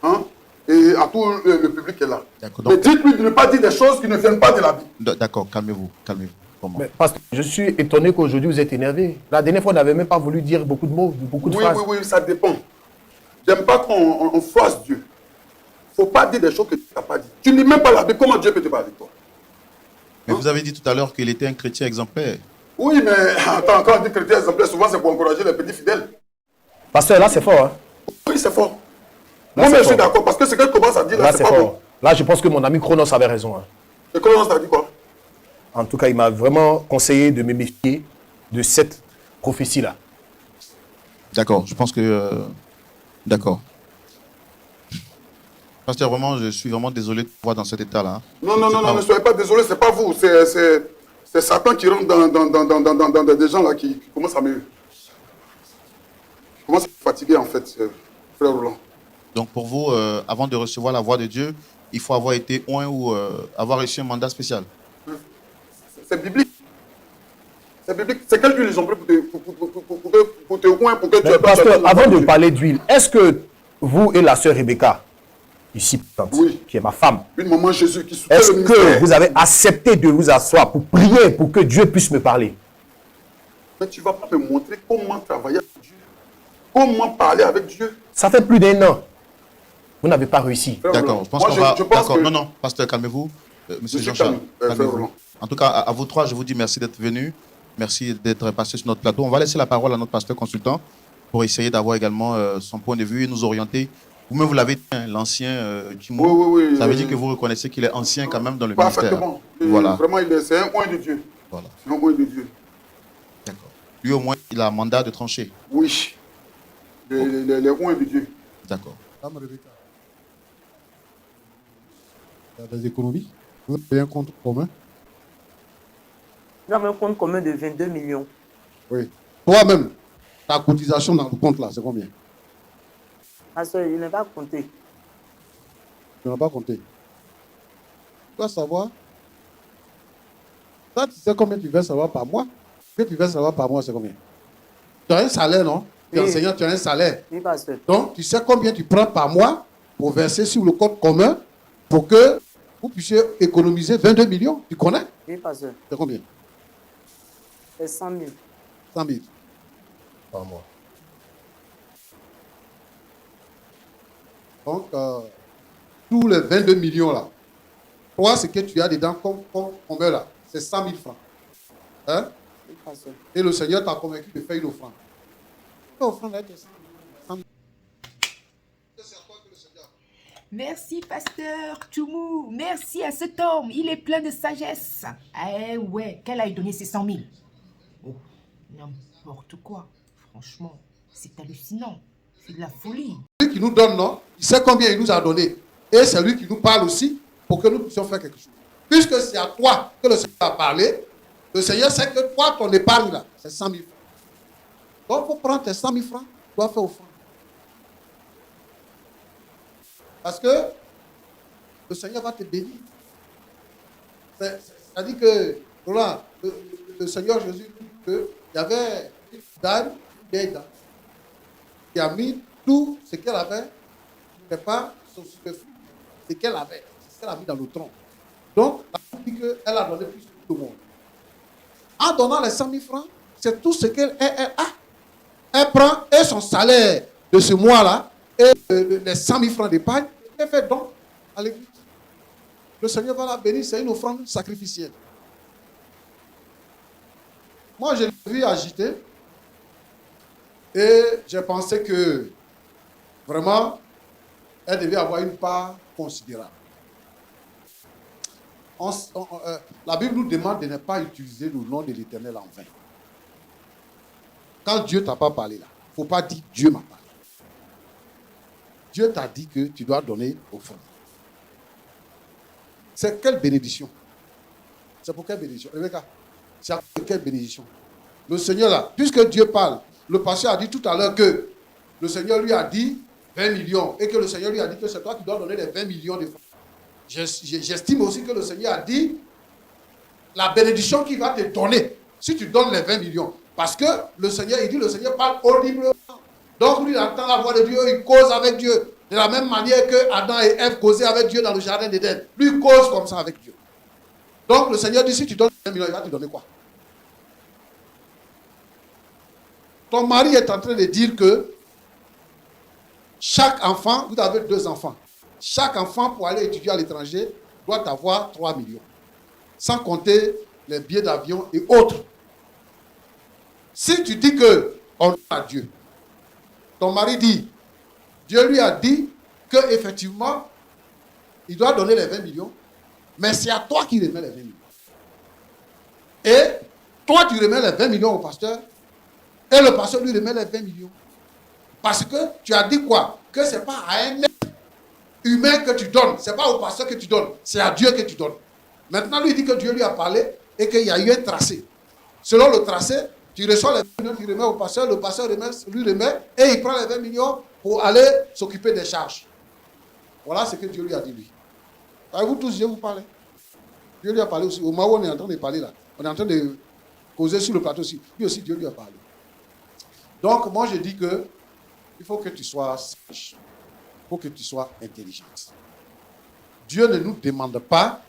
Hein, et à tout le public qui est là. D'accord, Mais donc- dites-lui de ne pas dire des choses qui ne viennent pas de la Bible. D'accord, calmez-vous, calmez-vous. Comment? Mais, pasteur, je suis étonné qu'aujourd'hui vous êtes énervé. La dernière fois, on n'avait même pas voulu dire beaucoup de mots, beaucoup de Oui, phrases. oui, oui, ça dépend. J'aime pas qu'on froisse Dieu. Il ne faut pas dire des choses que tu n'as pas dit. Tu ne lis même pas la Bible. Comment Dieu peut te parler, toi? Mais vous avez dit tout à l'heure qu'il était un chrétien exemplaire. Oui, mais attends, quand on dit chrétien exemplaire, souvent c'est pour encourager les petits fidèles. Pasteur, là, c'est fort. Hein? Oui, c'est fort. Là, Moi, c'est je suis fort. d'accord, parce que ce qu'elle commence à dire là, Là, c'est c'est pas fort. bon. Là, je pense que mon ami Chronos avait raison. Hein. Et comment ça dit quoi? En tout cas, il m'a vraiment conseillé de me méfier de cette prophétie-là. D'accord, je pense que... D'accord. Pasteur, vraiment, je suis vraiment désolé de vous voir dans cet état-là. Hein. Non, non, C'est non, pas- non, ne soyez pas désolé, c'est pas vous. C'est Satan qui rentre dans des gens là qui commencent à me fatiguer en fait, frère Roland. Donc pour vous, avant de recevoir la voix de Dieu, il faut avoir été oint ou avoir reçu un mandat spécial. C'est biblique. C'est biblique. C'est quelle huile ils ont pris pour te coin, pour que tu Mais, pasteur, avant de parler d'huile, est-ce que vous et la sœur Rebecca, ici présente, Oui. qui est ma femme, Une maman Jésus qui soutient est-ce le que ministère. vous avez accepté de vous asseoir pour prier pour que Dieu puisse me parler? Mais tu ne vas pas me montrer comment travailler avec Dieu. Comment parler avec Dieu. Ça fait plus d'1 an. Vous n'avez pas réussi. Frère D'accord, Roland, je pense moi, qu'on va... je pense D'accord, que- non, non, pasteur, calmez-vous. Monsieur Monsieur Jean-Charles, calme, frère calmez-vous. Roland. En tout cas, à vous trois, je vous dis merci d'être venus. Merci d'être passé sur notre plateau. On va laisser la parole à notre pasteur consultant pour essayer d'avoir également son point de vue et nous orienter. Vous-même, vous l'avez dit, hein, l'ancien Kimou. Oui, oui, oui. Ça veut dire que vous reconnaissez qu'il est ancien quand même dans le ministère. Parfaitement. Et Voilà. Vraiment, c'est un oint de Dieu. Voilà. C'est un oint de Dieu. D'accord. Lui, au moins, il a un mandat de trancher. Oui. Les oints de Dieu. D'accord. Madame Rebecca, il y a des économies. Vous avez un compte commun. Nous avons un compte commun de 22 millions. Oui. Toi-même, ta cotisation dans le compte là, c'est combien? Ma soeur, il n'est pas compté. Tu n'as pas compté. Tu dois savoir. Toi, tu sais combien tu verses savoir par mois? Ce que tu verses savoir par mois, c'est combien? Tu as un salaire, non? Tu es Oui. enseignant, tu as un salaire. Oui, pasteur. Donc, tu sais combien tu prends par mois pour verser sur le compte commun pour que vous puissiez économiser 22 millions. Tu connais? Oui, pasteur. C'est combien? C'est 100 000. 100 000. Par mois. Donc, tous les 22 millions là, toi, ce que tu as dedans comme commun là, c'est 100 000 francs. Hein? Oui, pasteur. Et le Seigneur t'a convaincu de faire une offrande. L'offrande est de 100 000. C'est à toi que le Seigneur. Merci, pasteur Tchoumou. Merci à cet homme. Il est plein de sagesse. Eh ouais, qu'elle aille donner ses 100 000. Oh, n'importe quoi. Franchement, c'est hallucinant. C'est de la folie. Lui qui nous donne, non? Il sait combien il nous a donné. Et c'est lui qui nous parle aussi pour que nous puissions faire quelque chose. Puisque c'est à toi que le Seigneur a parlé, le Seigneur sait que toi, ton épargne là, c'est 100 000 francs. Donc, pour prendre tes 100 000 francs, tu dois faire offrande. Parce que le Seigneur va te bénir. C'est-à-dire que, voilà, le Seigneur Jésus dit qu'il y avait une dame, une vieille dame, qui a mis tout ce qu'elle avait, mais pas son superflu, ce qu'elle avait, c'est ce qu'elle a mis dans le tronc. Donc, la Bible dit qu'elle a donné plus que tout le monde. En donnant les 100 000 francs, c'est tout ce qu'elle a. Elle prend et son salaire de ce mois-là et les 100 000 francs d'épargne, elle fait don à l'église. le Seigneur va la bénir, c'est une offrande sacrificielle. Moi, je l'ai vu agiter et j'ai pensé que vraiment, elle devait avoir une part considérable. La Bible nous demande de ne pas utiliser le nom de l'Éternel en vain. Quand Dieu ne t'a pas parlé là, il ne faut pas dire Dieu m'a parlé. Dieu t'a dit que tu dois donner offrande. C'est quelle bénédiction? C'est pour quelle bénédiction? Rebecca, c'est pour quelle bénédiction? Le Seigneur là, puisque Dieu parle, le pasteur a dit tout à l'heure que le Seigneur lui a dit 20 millions et que le Seigneur lui a dit que c'est toi qui dois donner les 20 millions de francs. J'estime aussi que le Seigneur a dit la bénédiction qu'il va te donner si tu donnes les 20 millions. Parce que le Seigneur, il dit, le Seigneur parle audiblement. Donc lui, il entend la voix de Dieu, il cause avec Dieu. De la même manière que Adam et Ève causaient avec Dieu dans le jardin d'Éden. Lui, il cause comme ça avec Dieu. Donc le Seigneur dit, si tu donnes 20 millions, il va te donner quoi? Ton mari est en train de dire que chaque enfant, vous avez 2 enfants. Chaque enfant pour aller étudier à l'étranger doit avoir 3 millions. Sans compter les billets d'avion et autres. Si tu dis que on a Dieu, ton mari dit, Dieu lui a dit qu'effectivement, il doit donner les 20 millions, mais c'est à toi qui remets les 20 millions. Et toi, tu remets les 20 millions au pasteur, et le pasteur lui remet les 20 millions. Parce que tu as dit quoi? Que ce n'est pas à un être humain que tu donnes, ce n'est pas au pasteur que tu donnes, c'est à Dieu que tu donnes. Maintenant, lui dit que Dieu lui a parlé et qu'il y a eu un tracé. Selon le tracé, tu reçois les 20 millions, tu remets au pasteur, le pasteur lui remet et il prend les 20 millions pour aller s'occuper des charges. Voilà ce que Dieu lui a dit, lui. Avez-vous tous, je vous parle. Dieu lui a parlé aussi. Au moment où on est en train de parler là, on est en train de causer sur le plateau aussi. Lui aussi, Dieu lui a parlé. Donc, moi, je dis que il faut que tu sois sage. Il faut que tu sois intelligente. Dieu ne nous demande pas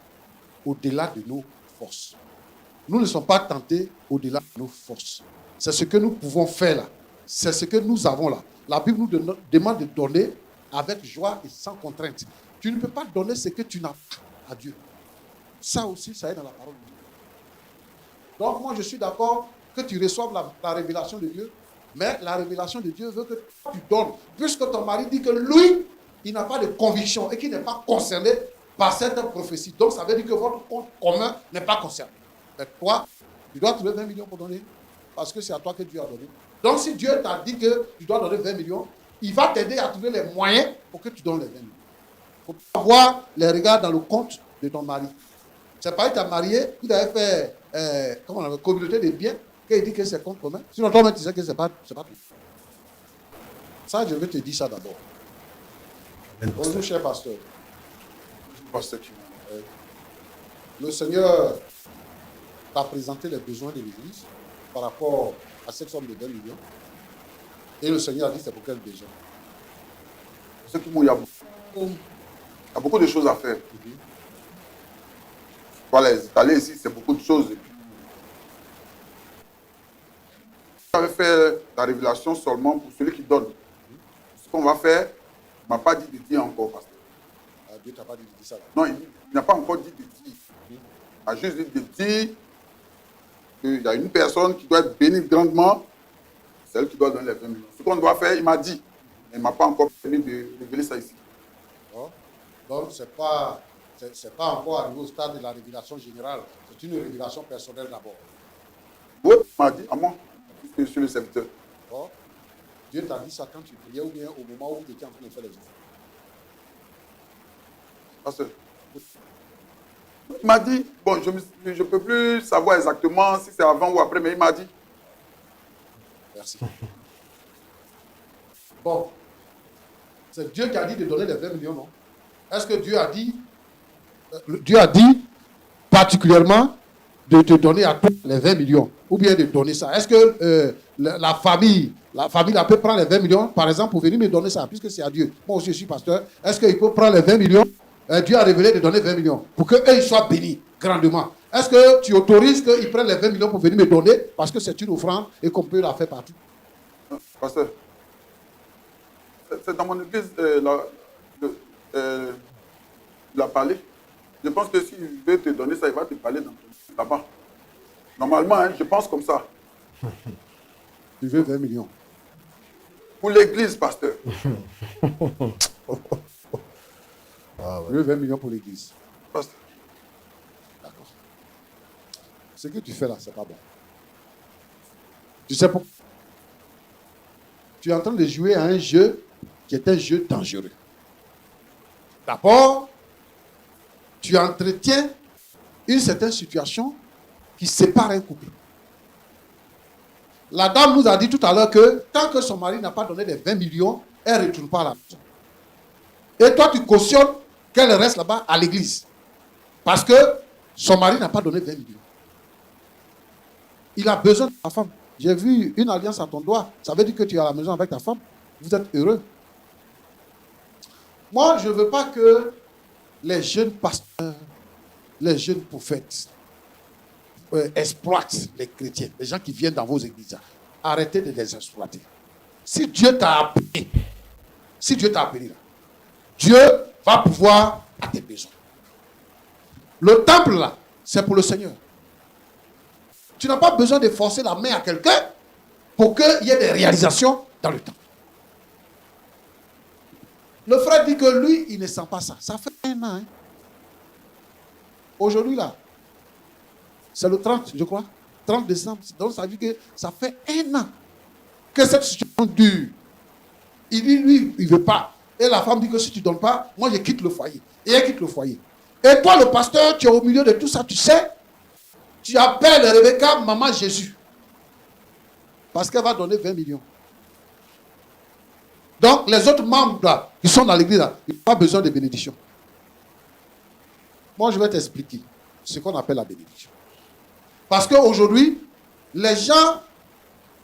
au-delà de nos forces. Nous ne sommes pas tentés au-delà de nos forces. C'est ce que nous pouvons faire là. C'est ce que nous avons là. La Bible nous demande de donner avec joie et sans contrainte. Tu ne peux pas donner ce que tu n'as pas à Dieu. Ça aussi, ça est dans la parole de Dieu. Donc moi, je suis d'accord que tu reçoives la révélation de Dieu, mais la révélation de Dieu veut que tu donnes. Puisque ton mari dit que lui, il n'a pas de conviction et qu'il n'est pas concerné par cette prophétie. Donc ça veut dire que votre compte commun n'est pas concerné. Mais toi, tu dois trouver 20 millions pour donner, parce que c'est à toi que Dieu a donné. Donc si Dieu t'a dit que tu dois donner 20 millions, il va t'aider à trouver les moyens pour que tu donnes les 20 millions. Il faut avoir les regards dans le compte de ton mari. C'est pas que tu as marié, vous avez fait communauté de biens, qu'il dit que c'est compte commun. Sinon, toi-même, tu sais que c'est pas tout. Ça, je vais te dire ça d'abord. Bonjour, cher pasteur. Pasteur, le Seigneur t'a présenté les besoins de l'Église par rapport à cette somme de 20 millions. Et le Seigneur a dit c'est pour quel besoin? Il y a beaucoup de choses à faire. Voilà, les étaler ici, c'est beaucoup de choses. J'avais fait la révélation seulement pour celui qui donne. Ce qu'on va faire, il ne m'a pas dit de dire encore, pasteur. Dieu t'a pas dit de dire ça là. Non, il n'a pas encore dit de dire. Il a juste dit de dire qu'il y a une personne qui doit être bénie grandement, c'est elle qui doit donner les 20 millions. Ce qu'on doit faire, il m'a dit. Mais il ne m'a pas encore permis de révéler ça ici. Oh. Donc, ce n'est pas encore arrivé au stade de la révélation générale. C'est une révélation personnelle d'abord. Oui, il m'a dit à moi, puisque je suis le serviteur. Oh. Dieu t'a dit ça quand tu priais ou bien au moment où tu étais en train de faire les enfants. Pasteur, il m'a dit, bon, je ne peux plus savoir exactement si c'est avant ou après, mais il m'a dit. Merci. Bon, c'est Dieu qui a dit de donner les 20 millions, non? Est-ce que Dieu a dit particulièrement de te donner à toi les 20 millions ou bien de donner ça? Est-ce que la famille peut prendre les 20 millions, par exemple, pour venir me donner ça, puisque c'est à Dieu? Moi aussi, je suis pasteur. Est-ce qu'il peut prendre les 20 millions? Dieu a révélé de donner 20 millions pour qu'eux, ils soient bénis grandement. Est-ce que tu autorises qu'ils prennent les 20 millions pour venir me donner parce que c'est une offrande et qu'on peut la faire partout? Pasteur, c'est dans mon église, il a parlé. Je pense que s'il veut te donner ça, il va te parler là-bas. Normalement, hein, je pense comme ça. Tu veux 20 millions. Pour l'église, pasteur. Tu veux 20 millions pour l'église. Pasteur. D'accord. Ce que tu fais là, c'est pas bon. Tu sais pourquoi? Tu es en train de jouer à un jeu qui est un jeu dangereux. D'abord, tu entretiens une certaine situation qui sépare un couple. La dame nous a dit tout à l'heure que tant que son mari n'a pas donné les 20 millions, elle ne retourne pas à la maison. Et toi, tu cautionnes qu'elle reste là-bas à l'église. Parce que son mari n'a pas donné 20 millions. Il a besoin de ta femme. J'ai vu une alliance à ton doigt. Ça veut dire que tu es à la maison avec ta femme. Vous êtes heureux. Moi, je ne veux pas que les jeunes pasteurs, les jeunes prophètes exploitent les chrétiens, les gens qui viennent dans vos églises. Arrêtez de les exploiter. Si Dieu t'a appelé, Dieu va pouvoir à tes besoins. Le temple là, c'est pour le Seigneur. Tu n'as pas besoin de forcer la main à quelqu'un pour qu'il y ait des réalisations dans le temple. Le frère dit que lui, il ne sent pas ça. Ça fait 1 an. Hein. Aujourd'hui là, c'est le 30, je crois. 30 décembre. Donc ça veut dire que ça fait 1 an que cette situation dure. Il dit, lui, il ne veut pas. Et la femme dit que si tu ne donnes pas, moi je quitte le foyer. Et elle quitte le foyer. Et toi, le pasteur, tu es au milieu de tout ça, tu sais. Tu appelles Rebecca Maman Jésus. Parce qu'elle va donner 20 millions. Donc, les autres membres là, qui sont dans l'église, là, ils n'ont pas besoin de bénédiction. Moi, je vais t'expliquer ce qu'on appelle la bénédiction. Parce qu'aujourd'hui, les gens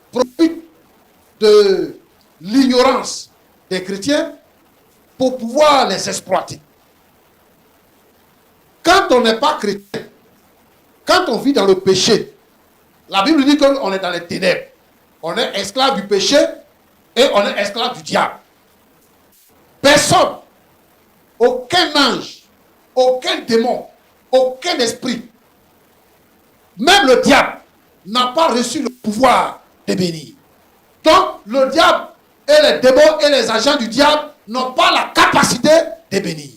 profitent de l'ignorance des chrétiens pour pouvoir les exploiter. Quand on n'est pas chrétien, quand on vit dans le péché, la Bible dit qu'on est dans les ténèbres. On est esclave du péché et on est esclave du diable. Personne, aucun ange, aucun démon, aucun esprit, même le diable, n'a pas reçu le pouvoir de bénir. Donc, le diable et les démons et les agents du diable n'ont pas la capacité de bénir.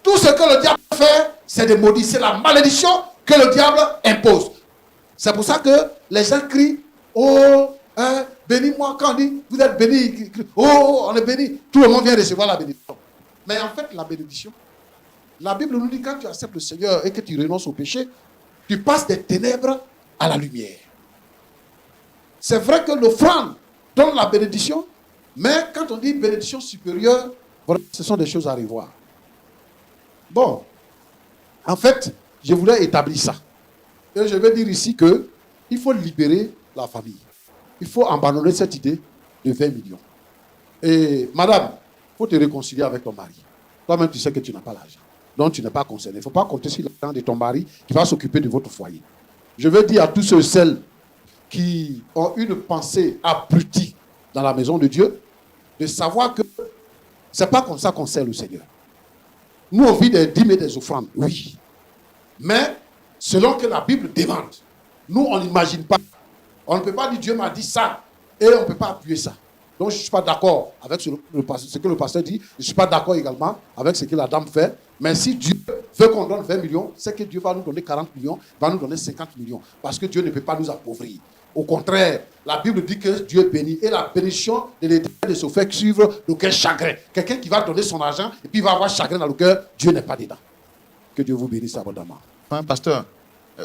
Tout ce que le diable fait, c'est de maudire. C'est la malédiction que le diable impose. C'est pour ça que les gens crient, oh, hein, bénis-moi. Quand on dit, vous êtes bénis, oh, on est béni. Tout le monde vient recevoir la bénédiction. Mais en fait, la bénédiction, la Bible nous dit, quand tu acceptes le Seigneur et que tu renonces au péché, tu passes des ténèbres à la lumière. C'est vrai que l'offrande donne la bénédiction, mais quand on dit bénédiction supérieure, voilà, ce sont des choses à revoir. Bon, en fait, je voulais établir ça. Et je vais dire ici qu'il faut libérer la famille. Il faut abandonner cette idée de 20 millions. Et madame, il faut te réconcilier avec ton mari. Toi-même, tu sais que tu n'as pas l'argent. Donc, tu n'es pas concerné. Il ne faut pas compter sur l'argent de ton mari qui va s'occuper de votre foyer. Je veux dire à tous ceux et celles qui ont une pensée abrutie dans la maison de Dieu, de savoir que ce n'est pas comme ça qu'on sert le Seigneur. Nous, on vit des dîmes et des offrandes, oui. Mais selon que la Bible demande, nous, on n'imagine pas. On ne peut pas dire Dieu m'a dit ça et on ne peut pas appuyer ça. Donc, je ne suis pas d'accord avec ce que le pasteur dit. Je ne suis pas d'accord également avec ce que la dame fait. Mais si Dieu veut qu'on donne 20 millions, c'est que Dieu va nous donner 40 millions, va nous donner 50 millions. Parce que Dieu ne peut pas nous appauvrir. Au contraire, la Bible dit que Dieu bénit. Et la bénédiction de l'Éternel ne se fait que suivre d'aucun chagrin. Quelqu'un qui va donner son argent et puis il va avoir chagrin dans le cœur, Dieu n'est pas dedans. Que Dieu vous bénisse abondamment. Enfin, pasteur,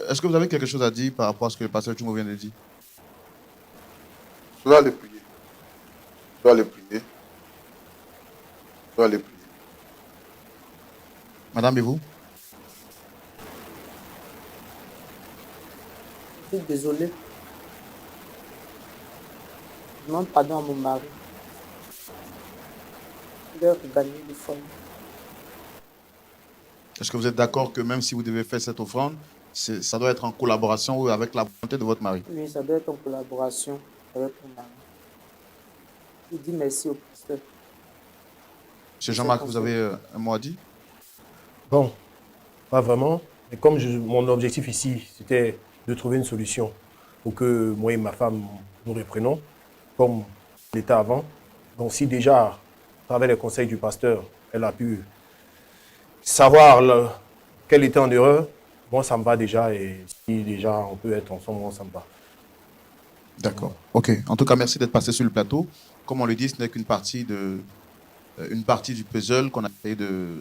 est-ce que vous avez quelque chose à dire par rapport à ce que le pasteur Tchoumo vient de dire? Je dois aller prier. Je dois aller prier. Je dois aller prier. Madame, et vous? Je suis désolée. Je demande pardon à mon mari. Je vais regagner le foyer. Est-ce que vous êtes d'accord que même si vous devez faire cette offrande, ça doit être en collaboration ou avec la volonté de votre mari? Oui, ça doit être en collaboration avec mon mari. Je dis merci au pasteur. Monsieur Jean-Marc, vous avez un mot à dire? Bon, Pas vraiment. Mais comme mon objectif ici, c'était de trouver une solution pour que moi et ma femme nous reprenons comme l'était avant. Donc si déjà, à travers les conseils du pasteur, elle a pu savoir qu'elle était en erreur, moi ça me va déjà. Et si déjà on peut être ensemble, moi ça me va. D'accord. OK. En tout cas, merci d'être passé sur le plateau. Comme on le dit, ce n'est qu'une partie du puzzle qu'on a essayé de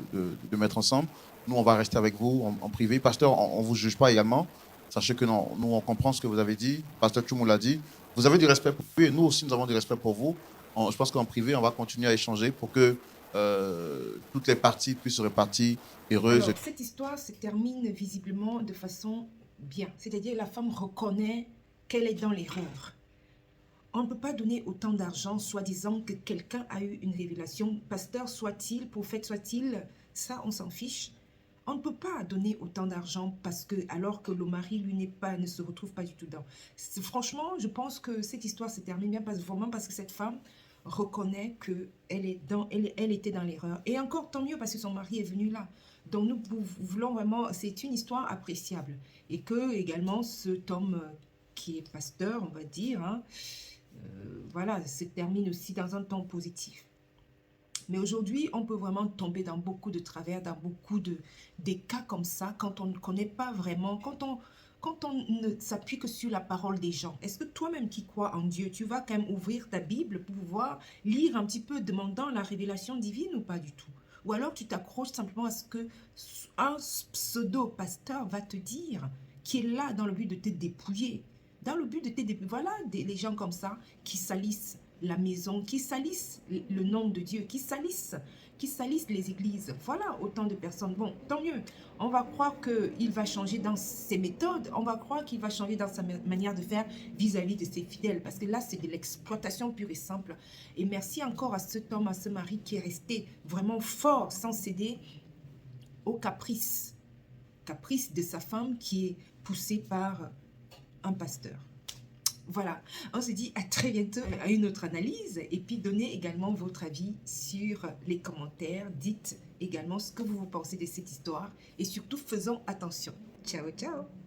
mettre ensemble. Nous, on va rester avec vous en privé. Pasteur, on ne vous juge pas également. Sachez que non, nous, on comprend ce que vous avez dit. Pasteur Tchoumou l'a dit. Vous avez du respect pour lui et nous aussi, nous avons du respect pour vous. Je pense qu'en privé, on va continuer à échanger pour que toutes les parties puissent se repartir heureuses. Alors, cette histoire se termine visiblement de façon bien. C'est-à-dire la femme reconnaît qu'elle est dans l'erreur. On ne peut pas donner autant d'argent, soi-disant que quelqu'un a eu une révélation, pasteur soit-il, prophète soit-il, ça on s'en fiche. On ne peut pas donner autant d'argent parce que, alors que le mari, lui, ne se retrouve pas du tout dans. Franchement, je pense que cette histoire se termine bien vraiment parce que cette femme reconnaît qu'elle était dans l'erreur. Et encore, tant mieux parce que son mari est venu là. Donc nous voulons vraiment, c'est une histoire appréciable. Et que également cet homme qui est pasteur, on va dire, hein, voilà, se termine aussi dans un ton positif. Mais aujourd'hui, on peut vraiment tomber dans beaucoup de travers, dans beaucoup des cas comme ça, quand on ne connaît pas vraiment, quand on ne s'appuie que sur la parole des gens. Est-ce que toi-même qui crois en Dieu, tu vas quand même ouvrir ta Bible pour pouvoir lire un petit peu, demandant la révélation divine ou pas du tout? Ou alors tu t'accroches simplement à ce que un pseudo-pasteur va te dire, qui est là dans le but de te dépouiller. Dans le but de te dépouiller. Voilà les gens comme ça qui salissent la maison, qui salissent le nom de Dieu, qui salissent les églises. Voilà autant de personnes. Bon, tant mieux. On va croire qu'il va changer dans ses méthodes. On va croire qu'il va changer dans sa manière de faire vis-à-vis de ses fidèles. Parce que là, c'est de l'exploitation pure et simple. Et merci encore à cet homme, à ce mari qui est resté vraiment fort, sans céder aux caprices de sa femme qui est poussée par un pasteur. Voilà, on se dit à très bientôt à une autre analyse et puis donnez également votre avis sur les commentaires. Dites également ce que vous pensez de cette histoire et surtout faisons attention. Ciao, ciao!